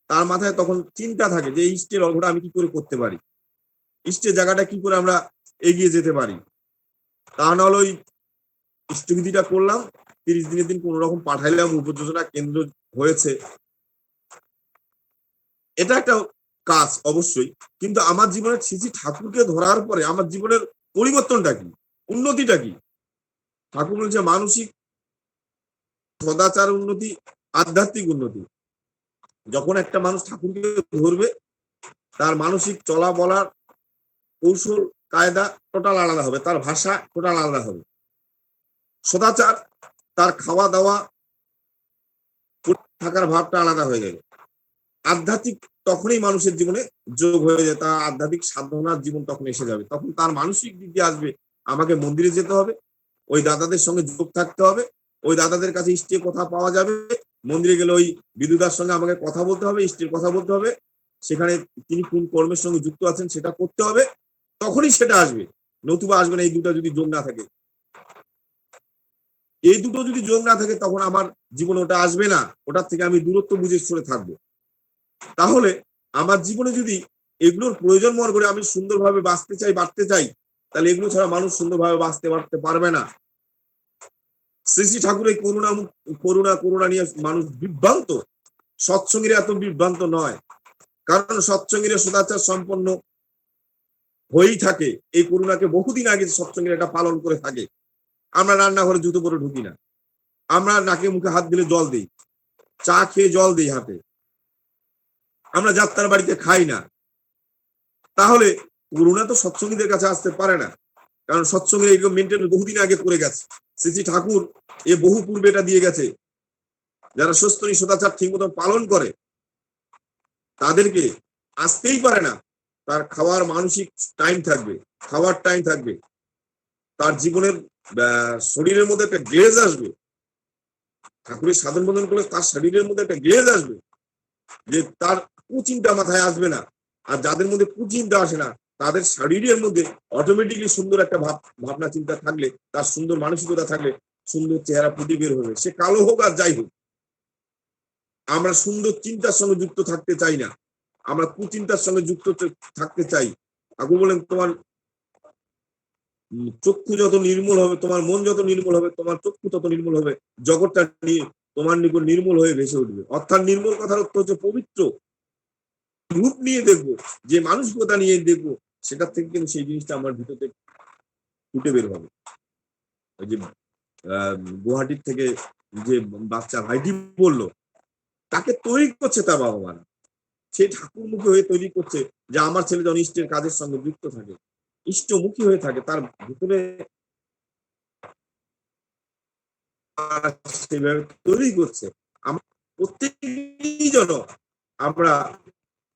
[SPEAKER 5] তার মাথায় তখন চিন্তা থাকে যে এই ইষ্টের অর্ঘটা আমি কি করে করতে পারি, ইষ্টের জায়গাটা কি করে আমরা এগিয়ে যেতে পারি। তা নাহলে ওই ইষ্টবিধিটা করলাম, 30 দিনের দিন কোন রকম পাঠাইলাম, উপযোজনা কেন্দ্র হয়েছে, এটা একটা কাজ অবশ্যই। কিন্তু আমার জীবনের শ্রী ঠাকুরকে ধরার পরে আমার জীবনের পরিবর্তনটা কি, উন্নতিটা কি? ঠাকুর বলছে মানসিক সদাচার উন্নতি, আধ্যাত্মিক উন্নতি। যখন একটা মানুষ ঠাকুরকে ধরবে, তার মানসিক চলা বলার কৌশল কায়দা টোটাল আলাদা হবে, তার ভাষা টোটাল আলাদা হবে, সদাচার, তার খাওয়া দাওয়া থাকার ভাবটা আলাদা হয়ে যাবে। আধ্যাত্মিক তখনই মানুষের জীবনে যোগ হয়ে যায়, তার আধ্যাত্মিক সাধনার জীবন তখন এসে যাবে। তখন তার মানসিক দিক দিয়ে আসবে, আমাকে মন্দিরে যেতে হবে, ওই দাদাদের সঙ্গে যোগ থাকতে হবে, ওই দাদাদের কাছে ইষ্টের কথা পাওয়া যাবে, মন্দিরে গেলে ওই বিদুদার সঙ্গে আমাকে কথা বলতে হবে, ইষ্টের কথা বলতে হবে, সেখানে তিনি কোন কর্মের সঙ্গে যুক্ত আছেন সেটা করতে হবে, তখনই সেটা আসবে। নতুবা আসবে না। এই দুটো যদি যোগ না থাকে, এই দুটো যদি যোগ না থাকে, তখন আমার জীবনে ওটা আসবে না, ওটার থেকে আমি দূরত্ব বুঝে সরে থাকবো। তাহলে আমার জীবনে যদি এগুলোর প্রয়োজন মনে করে আমি সুন্দরভাবে বাঁচতে চাই, বাড়তে চাই, তাহলে এগুলো ছাড়া মানুষ সুন্দরভাবে বাড়তে পারবে না। শ্রী শ্রী ঠাকুরের করুণা নিয়ে মানুষ বিভ্রান্ত। সৎসঙ্গীরা এত বিভ্রান্ত নয়, কারণ সৎসঙ্গীরা সদাচার সম্পন্ন হয়েই থাকে। এই করুণাকে বহুদিন আগে সৎসঙ্গীরা এটা পালন করে থাকে। আমরা রান্নাঘরে জুতো পরে ঢুকি না, আমরা নাকে মুখে হাত দিলে জল দিই, চা খেয়ে জল দিই হাতে, আমরা যাত্রার বাড়িতে খাই না। তাহলে করুণা তো সৎসঙ্গীদের কাছে আসতে পারে না, কারণ সৎসঙ্গীরা এগুলো মেনটেন বহুদিন আগে করে গেছে। শ্রী শ্রী ঠাকুর এ বহু পূর্বে এটা দিয়ে গেছে। যারা সস্তনী সদাচার ঠিক মতো পালন করে তাদেরকে আসতেই পারে না। তার খাওয়ার মানসিক টাইম থাকবে, খাওয়ার টাইম থাকবে, তার জীবনের শরীরের মধ্যে একটা গ্লেজ আসবে। ঠাকুরের সাধন বন্ধন করলে তার শরীরের মধ্যে একটা গ্লেজ আসবে, যে তার কুচিন্তা মাথায় আসবে না। আর যাদের মধ্যে কুচিন্তা আসে না, তাদের শরীরের মধ্যে অটোমেটিকলি সুন্দর একটা ভাবনা চিন্তা থাকলে, তার সুন্দর মানসিকতা থাকলে সুন্দর চেহারা ফুটে বের হবে, সে কালো হোক আর যাই হোক। আমরা সুন্দর চিন্তার সঙ্গে যুক্ত থাকতে চাই না, আমরা কুচিন্তার সঙ্গে যুক্ত থাকতে চাই। ঠাকুর বলেন, তোমার চক্ষু যত নির্মল হবে, তোমার মন যত নির্মল হবে, তোমার চক্ষু তত নির্মল হবে, জগৎটা তোমার নিকট নির্মল হয়ে ভেসে উঠবে। অর্থাৎ নির্মল কথার অর্থ হচ্ছে পবিত্র রূপ নিয়ে দেখবো, যে মানসিকতা নিয়ে দেখবো, সেটার থেকে কিন্তু সেই জিনিসটা আমার ভিতরে ফুটে বের হবে। ওই যে গুয়াহাটির থেকে যে বাচ্চা ভাইটি বললো, তাকে তৈরি করছে তার বাবা মারা, সেই ঠাকুরমুখী হয়ে তৈরি করছে, যে আমার ছেলে যেন ইষ্টের কাজের সঙ্গে যুক্ত থাকে, ইষ্টমুখী হয়ে থাকে, তার ভিতরে সেইভাবে তৈরি করছে। আমরা প্রত্যেকেই যেন আমরা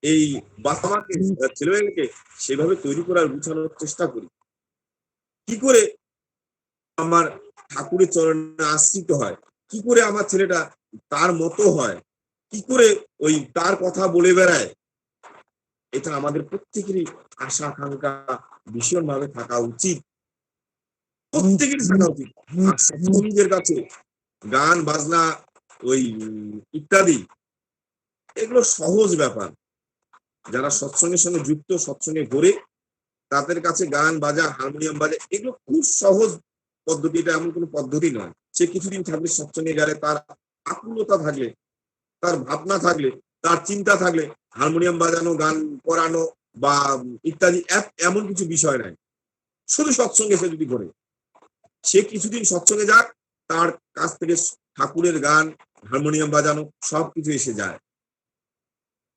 [SPEAKER 5] এই বাচ্চাকে ছেলেমেয়েকে সেভাবে তৈরি করার গুছানোর চেষ্টা করি। কি করে আমার ঠাকুরের চরণে আশ্রিত হয়, কি করে আমার ছেলেটা তার মতো হয়, কি করে ওই তার কথা বলে বেড়ায়, এটা আমাদের প্রত্যেকেরই আশা আকাঙ্ক্ষা ভীষণ ভাবে থাকা উচিত, প্রত্যেকেরই থাকা উচিত। আর সৎসঙ্গীদের কাছে গান বাজনা ওই ইত্যাদি এগুলো সহজ ব্যাপার। যারা সৎসঙ্গের সঙ্গে যুক্ত, সৎসঙ্গে ঘুরে, তাদের কাছে গান বাজা, হারমোনিয়াম বাজা এগুলো খুব সহজ পদ্ধতি। এটা এমন কোনো পদ্ধতি নয়। সে কিছুদিন থাকলে সৎসঙ্গে গেলে, তার আকুলতা থাকলে, তার ভাবনা থাকলে, তার চিন্তা থাকলে, হারমোনিয়াম বাজানো, গান করানো বা ইত্যাদি এমন কিছু বিষয় নাই। শুধু সৎসঙ্গে সে যদি করে, সে কিছুদিন সৎসঙ্গে যাক, তার কাছ থেকে ঠাকুরের গান, হারমোনিয়াম বাজানো সবকিছু এসে যায়।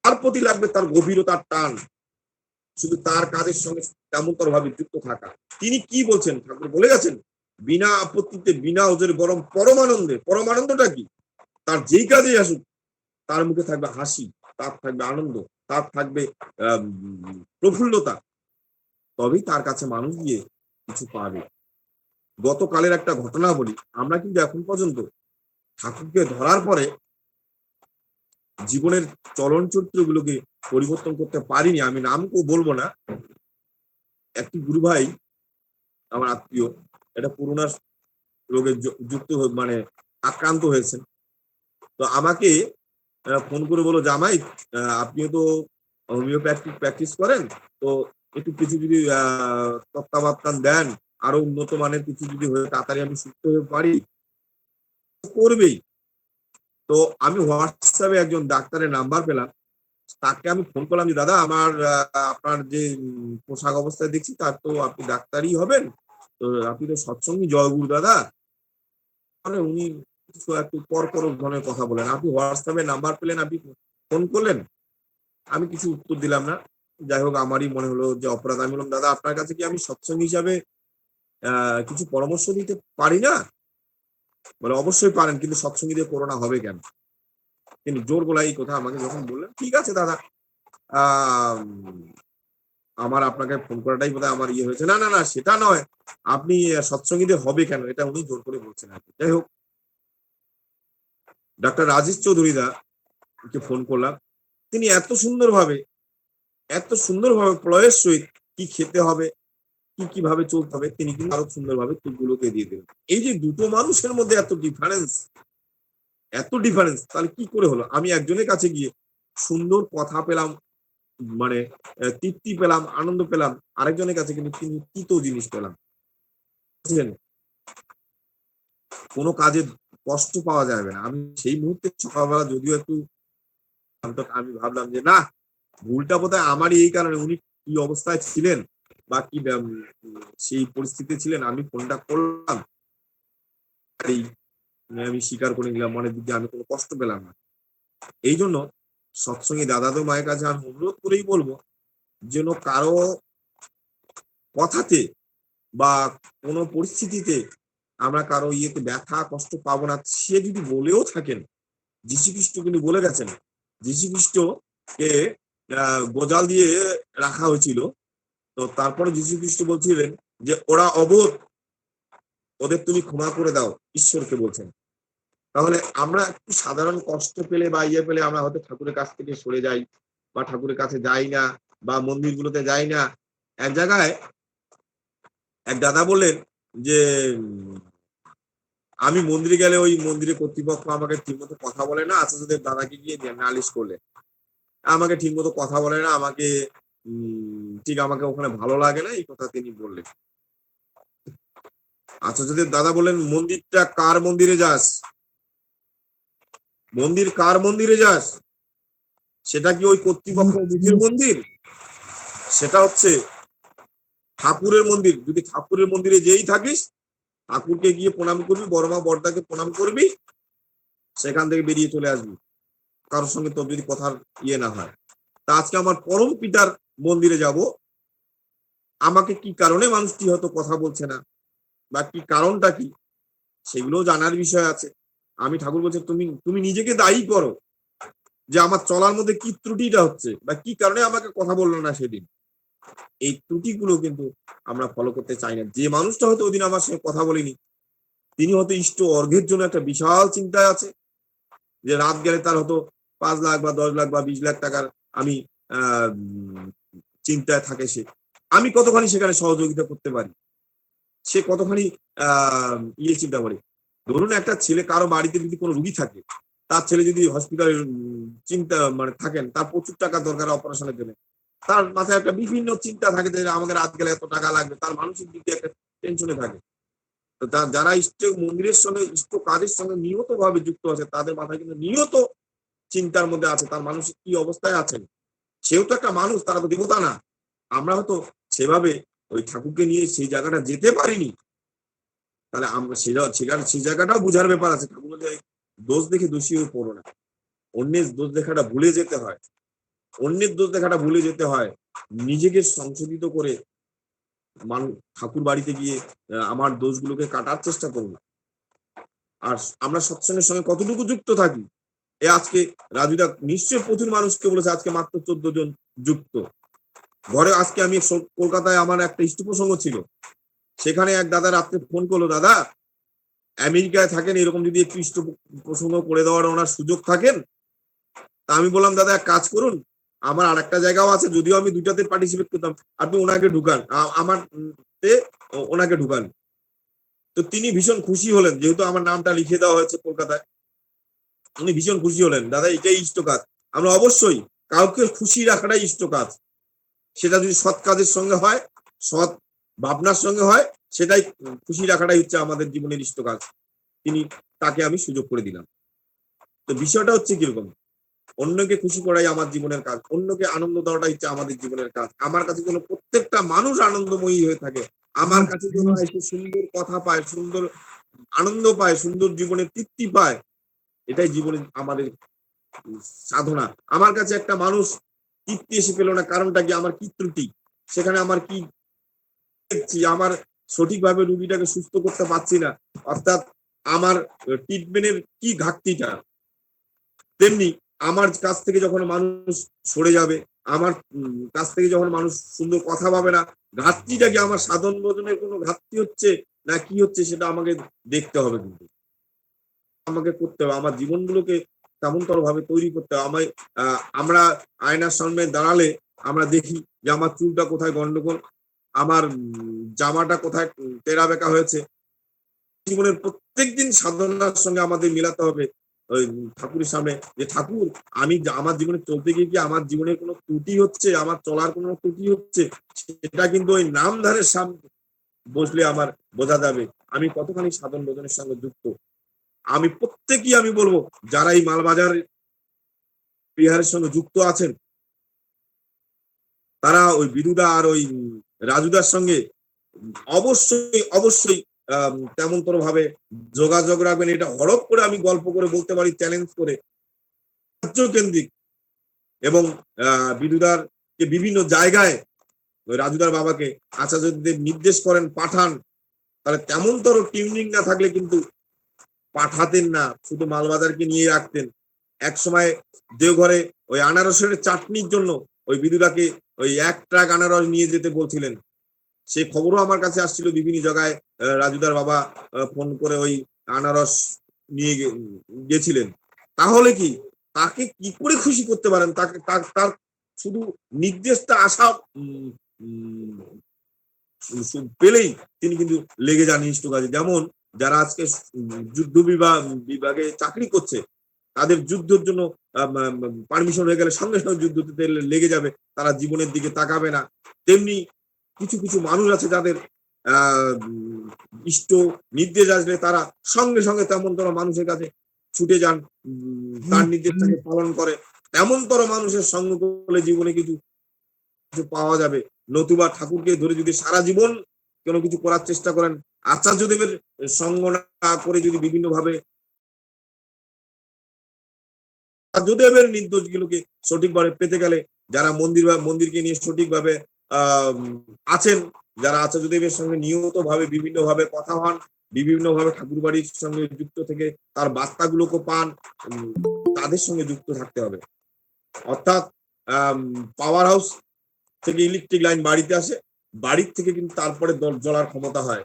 [SPEAKER 5] তার প্রতি লাগবে তার গভীরতার টান, শুধু তার কাজের সঙ্গে তেমনতর ভাবে যুক্ত থাকা। তিনি কি বলছেন, ঠাকুর বলে গেছেন, বিনা আপত্তিতে, বিনা ওজরে, বরং পরমানন্দে। পরমানন্দটা কি? তার যেই কাজে আসুক, তার মুখে থাকবে হাসি, তার থাকবে আনন্দ, তার থাকবে প্রফুল্লতা, তবেই তার কাছে মানুষ গিয়ে কিছু পাবে। গতকালের একটা ঘটনা বলি। আমরা কিন্তু এখন পর্যন্ত ঠাকুরকে ধরার পরে জীবনের চলন চরিত্রগুলোকে পরিবর্তন করতে পারিনি। আমি নামও বলবো না। একটি গুরু ভাই, আমার আত্মীয়, এটা করোনা রোগে যুক্ত মানে আক্রান্ত হয়েছেন। তো আমাকে ফোন করে বলো, জামাই আপনিও তো হোমিওপ্যাথিক প্র্যাকটিস করেন, তো একটু কিছু যদি তত্ত্বাবধান দেন, আরো উন্নত মানের কিছু যদি হয়ে তাড়াতাড়ি আমি সুস্থ হয়ে পারি, করবেই। তো আমি হোয়াটসঅ্যাপে একজন ডাক্তারের নাম্বার পেলাম, তাকে আমি ফোন করলাম যে দাদা, আমার আপনার যে পোশাক অবস্থায় দেখছি, তার তো আপনি ডাক্তারই হবেন, তো আপনি তো সৎসঙ্গী জয়গুরু দাদা। মানে উনি কিছু একটু পর ধরনের কথা বলেন। আপনি হোয়াটসঅ্যাপে নাম্বার পেলেন, আপনি ফোন করলেন, আমি কিছু উত্তর দিলাম না। যাই হোক, আমারই মনে হলো যে অপরাধ। আমি বললাম, দাদা আপনার কাছে কি আমি সৎসঙ্গ হিসাবে কিছু পরামর্শ দিতে পারি না? বলে অবশ্যই পারেন, কিন্তু সৎসঙ্গীদের করোনা হবে কেন? তিনি জোর গলায় এই কথা আমাকে যখন বললেন, ঠিক আছে দাদা, আহ আমার আপনাকে ফোন করাটাই বোধহয় আমার ইয়ে হয়েছে। না না না, সেটা নয়, আপনি সৎসঙ্গীদের হবে কেন, এটা উনি জোর করে বলছেন আর কি। যাই হোক, ডাক্তার রাজেশ চৌধুরী দা কে ফোন করলাম। তিনি এত সুন্দরভাবে প্রয়ের সহিত কি খেতে হবে, কিভাবে চলতে হবে, তিনি কিন্তু আরো সুন্দরভাবে টুকগুলোকে দিয়ে দিলেন। এই যে দুটো মানুষের মধ্যে এত ডিফারেন্স, তাহলে কি করে হলো? আমি একজনের কাছে গিয়ে সুন্দর কথা পেলাম, মানে তৃপ্তি পেলাম, আনন্দ পেলাম, আরেকজনের কাছে কিন্তু তিতো জিনিস পেলাম। বুঝলেন, কোনো কাজে কষ্ট পাওয়া যাবে না। আমি সেই মুহূর্তে সকালবেলা যদিও একটু আমি ভাবলাম যে না, ভুলটা বোধহয় আমারই, এই কারণে উনি কি অবস্থায় ছিলেন বা কি সেই পরিস্থিতি ছিলেন, আমি ফোনটা করলাম, আমি স্বীকার করে নিলাম মনের দিকে, আমি কোনো কষ্ট পেলাম না। এই জন্য সৎসঙ্গী দাদাদের মায়ের কাছে আমি অনুরোধ করেই বলবো, যেন কারো কথাতে বা কোনো পরিস্থিতিতে আমরা কারো ইয়েতে ব্যথা কষ্ট পাবো না। সে যদি বলেও থাকেন, যীশুখ্রিস্ট কিন্তু বলে গেছেন, যীশুখ্রিস্টকে গোজাল দিয়ে রাখা হয়েছিল, তো তারপরে যীশুখ্রিস্ট বলছিলেন যে ওরা অবোধ, ওদের তুমি ক্ষমা করে দাও, ঈশ্বরকে বলছেন। তাহলে আমরা একটু সাধারণ কষ্ট পেলে বা ইয়ে পেলে আমরা হয়তো ঠাকুরের কাছ থেকে সরে যাই বা ঠাকুরের কাছে যাই না বা মন্দিরগুলোতে যাই না। এক জায়গায় এক দাদা বললেন যে আমি মন্দিরে গেলে ওই মন্দিরের কর্তৃপক্ষ আমাকে ঠিকমতো কথা বলে না, আচার্যদের দাদাকে গিয়ে নালিশ করলে আমাকে ঠিকমতো কথা বলে না, আমাকে ঠিক আমাকে ওখানে ভালো লাগে না, এই কথা তিনি বললেন। আচার্যদের দাদা বললেন, মন্দিরটা কার মন্দিরে যাস? মন্দির কার মন্দিরে যাস? সেটা কি ওই কর্তৃপক্ষ নিজের মন্দির? সেটা হচ্ছে ঠাকুরের মন্দির। যদি ঠাকুরের মন্দিরে যেই থাকিস, ঠাকুরকে গিয়ে প্রণাম করবি, বড়মা বড়দাকে প্রণাম করবি, সেখান থেকে বেরিয়ে চলে আসবি, কারোর সঙ্গে তোর যদি কথার ইয়ে না হয়। তা আজকে আমার পরম পিতার মন্দিরে যাব, আমাকে কি কারণে মানুষটি হয়তো কথা বলছে না বা কি কারণটা কি, সেগুলো জানার বিষয় আছে। আমি ঠাকুর বলছি, তুমি নিজেকে দায়ী করো যে আমার চলার মধ্যে কি ত্রুটিটা হচ্ছে বা কি কারণে আমাকে কথা বললো না সেদিন। এই ত্রুটিগুলো কিন্তু আমরা ফলো করতে চাই না। যে মানুষটা হয়তো ওদিন আমার সঙ্গে কথা বলেনি, তিনি হয়তো ইষ্ট অর্ঘের জন্য একটা বিশাল চিন্তায় আছে, যে রাত গেলে তার হয়তো 5 লাখ বা 10 লাখ বা 20 লাখ টাকার আমি চিন্তায় থাকে। সে আমি কতখানি সেখানে সহযোগিতা করতে পারি, সে কতখানি চিন্তা করে। ধরুন একটা ছেলে, কারো বাড়িতে যদি কোনো রুগী থাকে, তার ছেলে যদি হসপিটালে চিন্তা মানে থাকেন, তার প্রচুর টাকা দরকার অপারেশনের জন্য, তার মাথায় একটা বিভিন্ন চিন্তা থাকে যে আমাদের রাত গেলে এত টাকা লাগবে, তার মানসিক দিকে একটা টেনশনে থাকে। তো যারা ইষ্ট মন্দিরের সঙ্গে ইষ্ট কাজের সঙ্গে নিয়ত ভাবে যুক্ত আছে, তাদের মাথায় কিন্তু নিয়ত চিন্তার মধ্যে আছে তার মানসিক কি অবস্থায় আছেন। সেও তো একটা মানুষ, তারা তো দেবতা না। আমরা হয়তো সেভাবে ওই ঠাকুরকে নিয়ে সেই জায়গাটা যেতে পারিনি, তাহলে আমরা সেই জায়গাটাও বুঝার ব্যাপার আছে। ঠাকুর বলতে দোষ দেখে দোষী হয়ে পড়ো না, অন্যের দোষ দেখাটা ভুলে যেতে হয়, নিজেকে সংশোধিত করে ঠাকুর বাড়িতে গিয়ে আমার দোষগুলোকে কাটার চেষ্টা করুন। আর আমরা সৎসঙ্গের সঙ্গে কতটুকু যুক্ত থাকি, আজকে রাজুদা নিশ্চয়ই প্রচুর মানুষকে বলেছে, আজকে মাত্র 14 জন যুক্ত। ঘরে আজকে আমি কলকাতায় আমার একটা ইষ্ট প্রসঙ্গ ছিল, সেখানে এক দাদা রাত্রে ফোন করলো, দাদা আমেরিকায় থাকেন, এরকম যদি একটু ইষ্ট প্রসঙ্গ করে দেওয়ার ওনার সুযোগ থাকেন। তা আমি বললাম, দাদা এক কাজ করুন, আমার আর একটা জায়গাও আছে, যদিও আমি দুটাতে পার্টিসিপেট করতাম, আপনি ওনাকে ঢুকান, ওনাকে ঢুকান। তো তিনি ভীষণ খুশি হলেন, যেহেতু আমার নামটা লিখে দেওয়া হয়েছে কলকাতায়, উনি ভীষণ খুশি হলেন। দাদা এটাই ইষ্ট কাজ। আমরা অবশ্যই কাউকে খুশি রাখাটাই ইষ্ট কাজ, সেটা যদি সৎ কাজের সঙ্গে হয়, সৎ ভাবনার সঙ্গে হয়, সেটাই খুশি রাখাটাই হচ্ছে আমাদের জীবনের ইষ্ট কাজ। তাকে আমি সুযোগ করে দিলাম। তো বিষয়টা হচ্ছে কিরকম, অন্যকে খুশি করাই আমার জীবনের কাজ, অন্যকে আনন্দ দেওয়াটাই হচ্ছে আমাদের জীবনের কাজ। আমার কাছে যেন প্রত্যেকটা মানুষ আনন্দময়ী হয়ে থাকে, আমার কাছে যেন একটু সুন্দর কথা পায়, সুন্দর আনন্দ পায়, সুন্দর জীবনে তৃপ্তি পায়, এটাই জীবনে আমাদের সাধনা। আমার কাছে একটা মানুষ তৃপ্তি এসে পেল না, কারণটা কি? আমার কি ত্রুটি, সেখানে আমার কি দেখছি, আমার সঠিকভাবে রুগীটাকে সুস্থ করতে পারছি না, অর্থাৎ আমার ট্রিটমেন্টের কি ঘাটতিটা। তেমনি আমার কাছ থেকে যখন মানুষ সরে যাবে, আমার কাছ থেকে যখন মানুষ সুন্দর কথা পাবে না, ঘাটতিটা কি আমার সাধন ভোজনের কোনো ঘাটতি হচ্ছে না কি হচ্ছে, সেটা আমাকে দেখতে হবে, কিন্তু আমাকে করতে হবে, আমার জীবনগুলোকে তেমনতর ভাবে তৈরি করতে হবে। আমরা আয়নার সামনে দাঁড়ালে আমরা দেখি যে আমার চুলটা কোথায় গন্ডগোল, আমার জামাটা কোথায় তেরা বেঁকা হয়েছে। জীবনের প্রত্যেকদিন সাধনার সঙ্গে আমাদের মিলাতে হবে ওই ঠাকুরের সামনে, যে ঠাকুর, আমি আমার জীবনে চলতে গিয়ে কি আমার জীবনে কোনো ত্রুটি হচ্ছে, আমার চলার কোনো ত্রুটি হচ্ছে, সেটা কিন্তু ওই নামধারের সামনে বসলে আমার বোঝা যাবে আমি কতখানি সাধন ভোজনের সঙ্গে যুক্ত। আমি প্রত্যেকেই আমি বলবো, যারা এই মালবাজার বিহারের সঙ্গে যুক্ত আছেন, তারা ওই বিদুদা আর ওই রাজুদার সঙ্গে অবশ্যই অবশ্যই তেমনতর ভাবে যোগাযোগ রাখবেন। এটা হরপ করে আমি গল্প করে বলতে পারি, চ্যালেঞ্জ করে, রাজ্য কেন্দ্রিক এবং বিদুদার যে বিভিন্ন জায়গায় ওই রাজুদার বাবাকে আচার্যদের নির্দেশ করেন, পাঠান, তাহলে তেমনতর টিউনিং না থাকলে কিন্তু পাঠাতেন না, শুধু মালবাজারকে নিয়ে রাখতেন। এক সময় দেওঘরে ওই আনারসের চাটনির জন্য ওই বিদুদাকে ওই 1 ট্রাক আনারস নিয়ে যেতে বলছিলেন, সেই খবরও আমার কাছে আসছিল বিভিন্ন জায়গায়। রাজুদার বাবা ফোন করে ওই আনারস নিয়ে গেছিলেন। তাহলে কি তাকে কি করে খুশি করতে পারেন? তাকে তার শুধু নির্দেশটা আসা পেলেই তিনি কিন্তু লেগে যান ইষ্ট কাজে। যেমন যারা আজকে যুদ্ধ বিভাগে চাকরি করছে, তাদের যুদ্ধের জন্য পারমিশন হয়ে গেলে সঙ্গে সঙ্গে যুদ্ধতে লেগে যাবে, তারা জীবনের দিকে তাকাবে না। তেমনি কিছু কিছু মানুষ আছে যাদের ইষ্ট নির্দেশ আসলে তারা সঙ্গে সঙ্গে তেমনতর মানুষের কাছে ছুটে যান, তার নির্দেশটাকে পালন করে। তেমনতর মানুষের সঙ্গ করলে জীবনে কিছু পাওয়া যাবে। নতুবা ঠাকুরকে ধরে যদি সারা জীবন কোনো কিছু করার চেষ্টা করেন, আচার্যদেবের সঙ্গ না করে যদি বিভিন্ন ভাবে আচার্যদেবের নির্দেশ গুলোকে সঠিকভাবে পেতে গেলে, যারা মন্দিরকে নিয়ে সঠিকভাবে আছেন, যারা আচার্যদেবের সঙ্গে নিয়মিত ভাবে বিভিন্ন ভাবে কথা হন, বিভিন্ন ভাবে ঠাকুর বাড়ির সঙ্গে যুক্ত থেকে তার বার্তাগুলোকে পান, তাদের সঙ্গে যুক্ত থাকতে হবে। অর্থাৎ পাওয়ার হাউস থেকে ইলেকট্রিক লাইন বাড়িতে আসে, বাড়ির থেকে কিন্তু তারপরে জ্বলার ক্ষমতা হয়।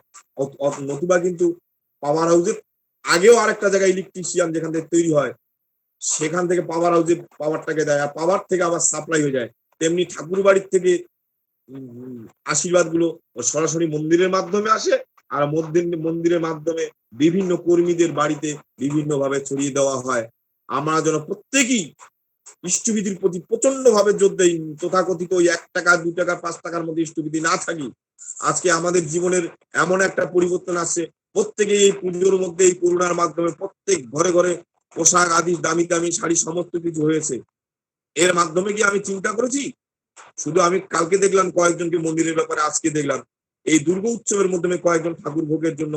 [SPEAKER 5] নতুবা কিন্তু পাওয়ার হাউসের আগেও আরেকটা জায়গায় ইলেকট্রিশিয়ান যেখান থেকে তৈরি হয়, সেখান থেকে পাওয়ার হাউসে পাওয়ারটাকে দেয়, আর পাওয়ার থেকে আবার সাপ্লাই হয়ে যায়। তেমনি ঠাকুর বাড়ির থেকে আশীর্বাদ গুলো সরাসরি মন্দিরের মাধ্যমে আসে, আর মন্দিরের মাধ্যমে বিভিন্ন কর্মীদের বাড়িতে বিভিন্ন ভাবে ছড়িয়ে দেওয়া হয়। আমরা যেন প্রত্যেকেই ইষ্টবিধির প্রতি প্রচন্ড ভাবে জোর দেই, তথাকথিত ওই 1 টাকা 2 টাকা 5 টাকার মধ্যে ইষ্টবিধি না থাকি। আজকে আমাদের জীবনের এমন একটা পরিবর্তন আসছে, প্রত্যেকে এই পুজোর মধ্যে এই করোনার মাধ্যমে প্রত্যেক ঘরে ঘরে পোশাক আদি দামি দামি শাড়ি সমস্ত কিছু হয়েছে। এর মাধ্যমে কি আমি চিন্তা করেছি? শুধু আমি কালকে দেখলাম কয়েকজনকে মন্দিরের ব্যাপারে, আজকে দেখলাম এই দুর্গা উৎসবের মাধ্যমে কয়েকজন ঠাকুর ভোগের জন্য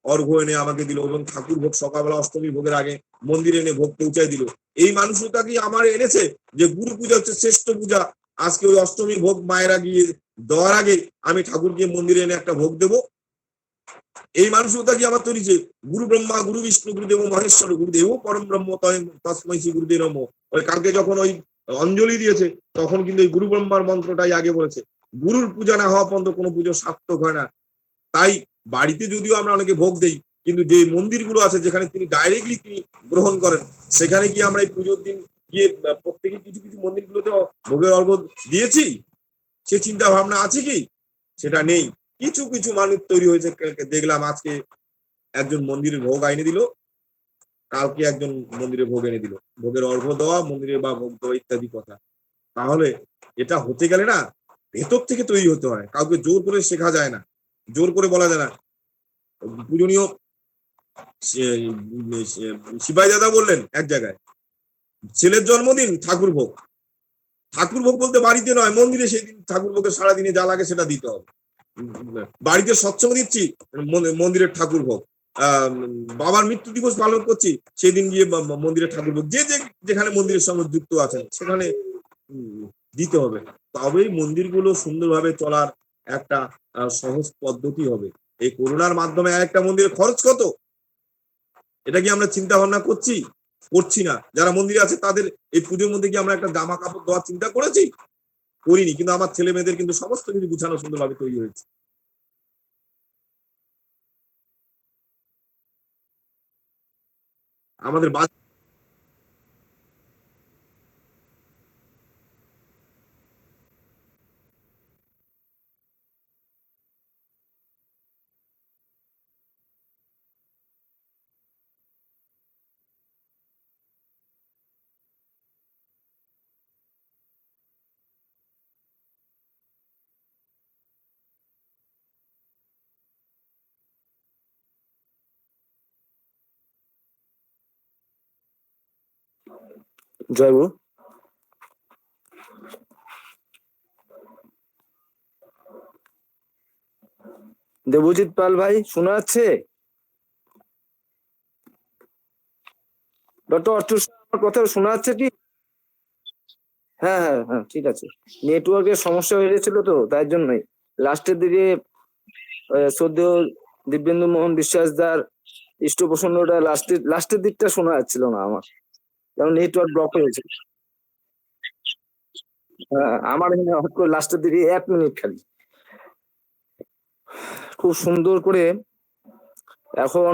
[SPEAKER 5] অর্ঘ্য এনে আমাকে দিল, এবং ঠাকুর ভোগ সকালবেলা অষ্টমী ভোগের আগে মন্দিরে এনে ভোগ পৌঁছায় দিল। এই মানুষটা কি আমার এনেছে যে গুরু পূজা হচ্ছে শ্রেষ্ঠ পূজা, আজকে ওই অষ্টমী ভোগ মায়েরা গিয়ে দেওয়ার আগে আমি ঠাকুরকে মন্দিরে এনে একটা ভোগ দেব? এই মানসিকতা কি আমার তৈরি যে গুরু ব্রহ্মা গুরু বিষ্ণু গুরুদেব মহেশ্বর গুরুদেব পরম ব্রহ্ম তস্মৈ শ্রী গুরুদেব নমঃ। ওই কালকে যখন ওই অঞ্জলি দিয়েছে, তখন কিন্তু এই গুরু ব্রহ্মার মন্ত্রটাই আগে বলেছে। গুরুর পূজা না হওয়া পর্যন্ত কোনো পুজো সার্থক হয় না। তাই বাড়িতে যদিও আমরা অনেকে ভোগ দেই, কিন্তু যে মন্দিরগুলো আছে যেখানে তিনি ডাইরেক্টলি তিনি গ্রহণ করেন, সেখানে কি আমরা এই পুজোর দিন গিয়ে প্রত্যেকে কিছু কিছু মন্দিরগুলোতে ভোগের অর্ঘ্য দিয়েছি? সে চিন্তা ভাবনা আছে কি? সেটা নেই। কিছু কিছু মানুষ তৈরি হয়েছে, দেখলাম আজকে একজন মন্দিরের ভোগ এনে দিল, কালকে একজন মন্দিরে ভোগ এনে দিল, ভোগের অর্ঘ্য দেওয়া মন্দিরে বা ভোগ দেওয়া ইত্যাদি কথা। তাহলে এটা হতে গেলে না ভেতর থেকে তৈরি হতে হয়, কাউকে জোর করে শেখা যায় না, জোর করে বলা যায় না। পূজনীয় শিবাই দাদা বললেন এক জায়গায়, ছেলের জন্মদিন ঠাকুর ভোগ, ঠাকুর ভোগ বলতে বাড়িতে নয়, মন্দিরে সেই দিন ঠাকুর ভোগের সারাদিনে যা লাগে সেটা দিতে হবে। বাড়িতে সৎসঙ্গ দিচ্ছি, মন্দিরের ঠাকুর ভোগ। বাবার মৃত্যু দিবস পালন করছি, সেদিন গিয়ে মন্দিরে ঠাকুর যেখানে মন্দিরের সঙ্গে যুক্ত আছেন সেখানে দিতে হবে। তবেই মন্দিরগুলো সুন্দরভাবে চলার একটা সহজ পদ্ধতি হবে। এই করোনার মাধ্যমে একটা মন্দিরে খরচ কত, এটা কি আমরা চিন্তা ভাবনা করছি না? যারা মন্দিরে আছে তাদের এই পুজোর মধ্যে কি আমরা একটা জামা কাপড় দেওয়ার চিন্তা করেছি? করিনি, কিন্তু আমার ছেলে মেয়েদের কিন্তু সমস্ত কিছু গুছানো সুন্দরভাবে তৈরি হয়েছে। আমাদের
[SPEAKER 6] জয় গুরু। দেবজিৎ পাল ভাই শোনা যাচ্ছে? ডক্টর অর্চুর আমার কথা শোনা যাচ্ছে কি? হ্যাঁ হ্যাঁ হ্যাঁ, ঠিক আছে। নেটওয়ার্কের সমস্যা হয়ে গেছিল তো, তাই জন্যই লাস্টের দিকে শ্রদ্ধেয় দিব্যেন্দু মোহন বিশ্বাসদার ইষ্টপ্রসন্নটা লাস্টের দিকটা শোনা যাচ্ছিল না আমার, যেমন নেটওয়ার্ক ব্লক হয়েছে। হ্যাঁ, আমার হট করে লাস্টের দিকে 1 মিনিট খালি। খুব সুন্দর করে এখন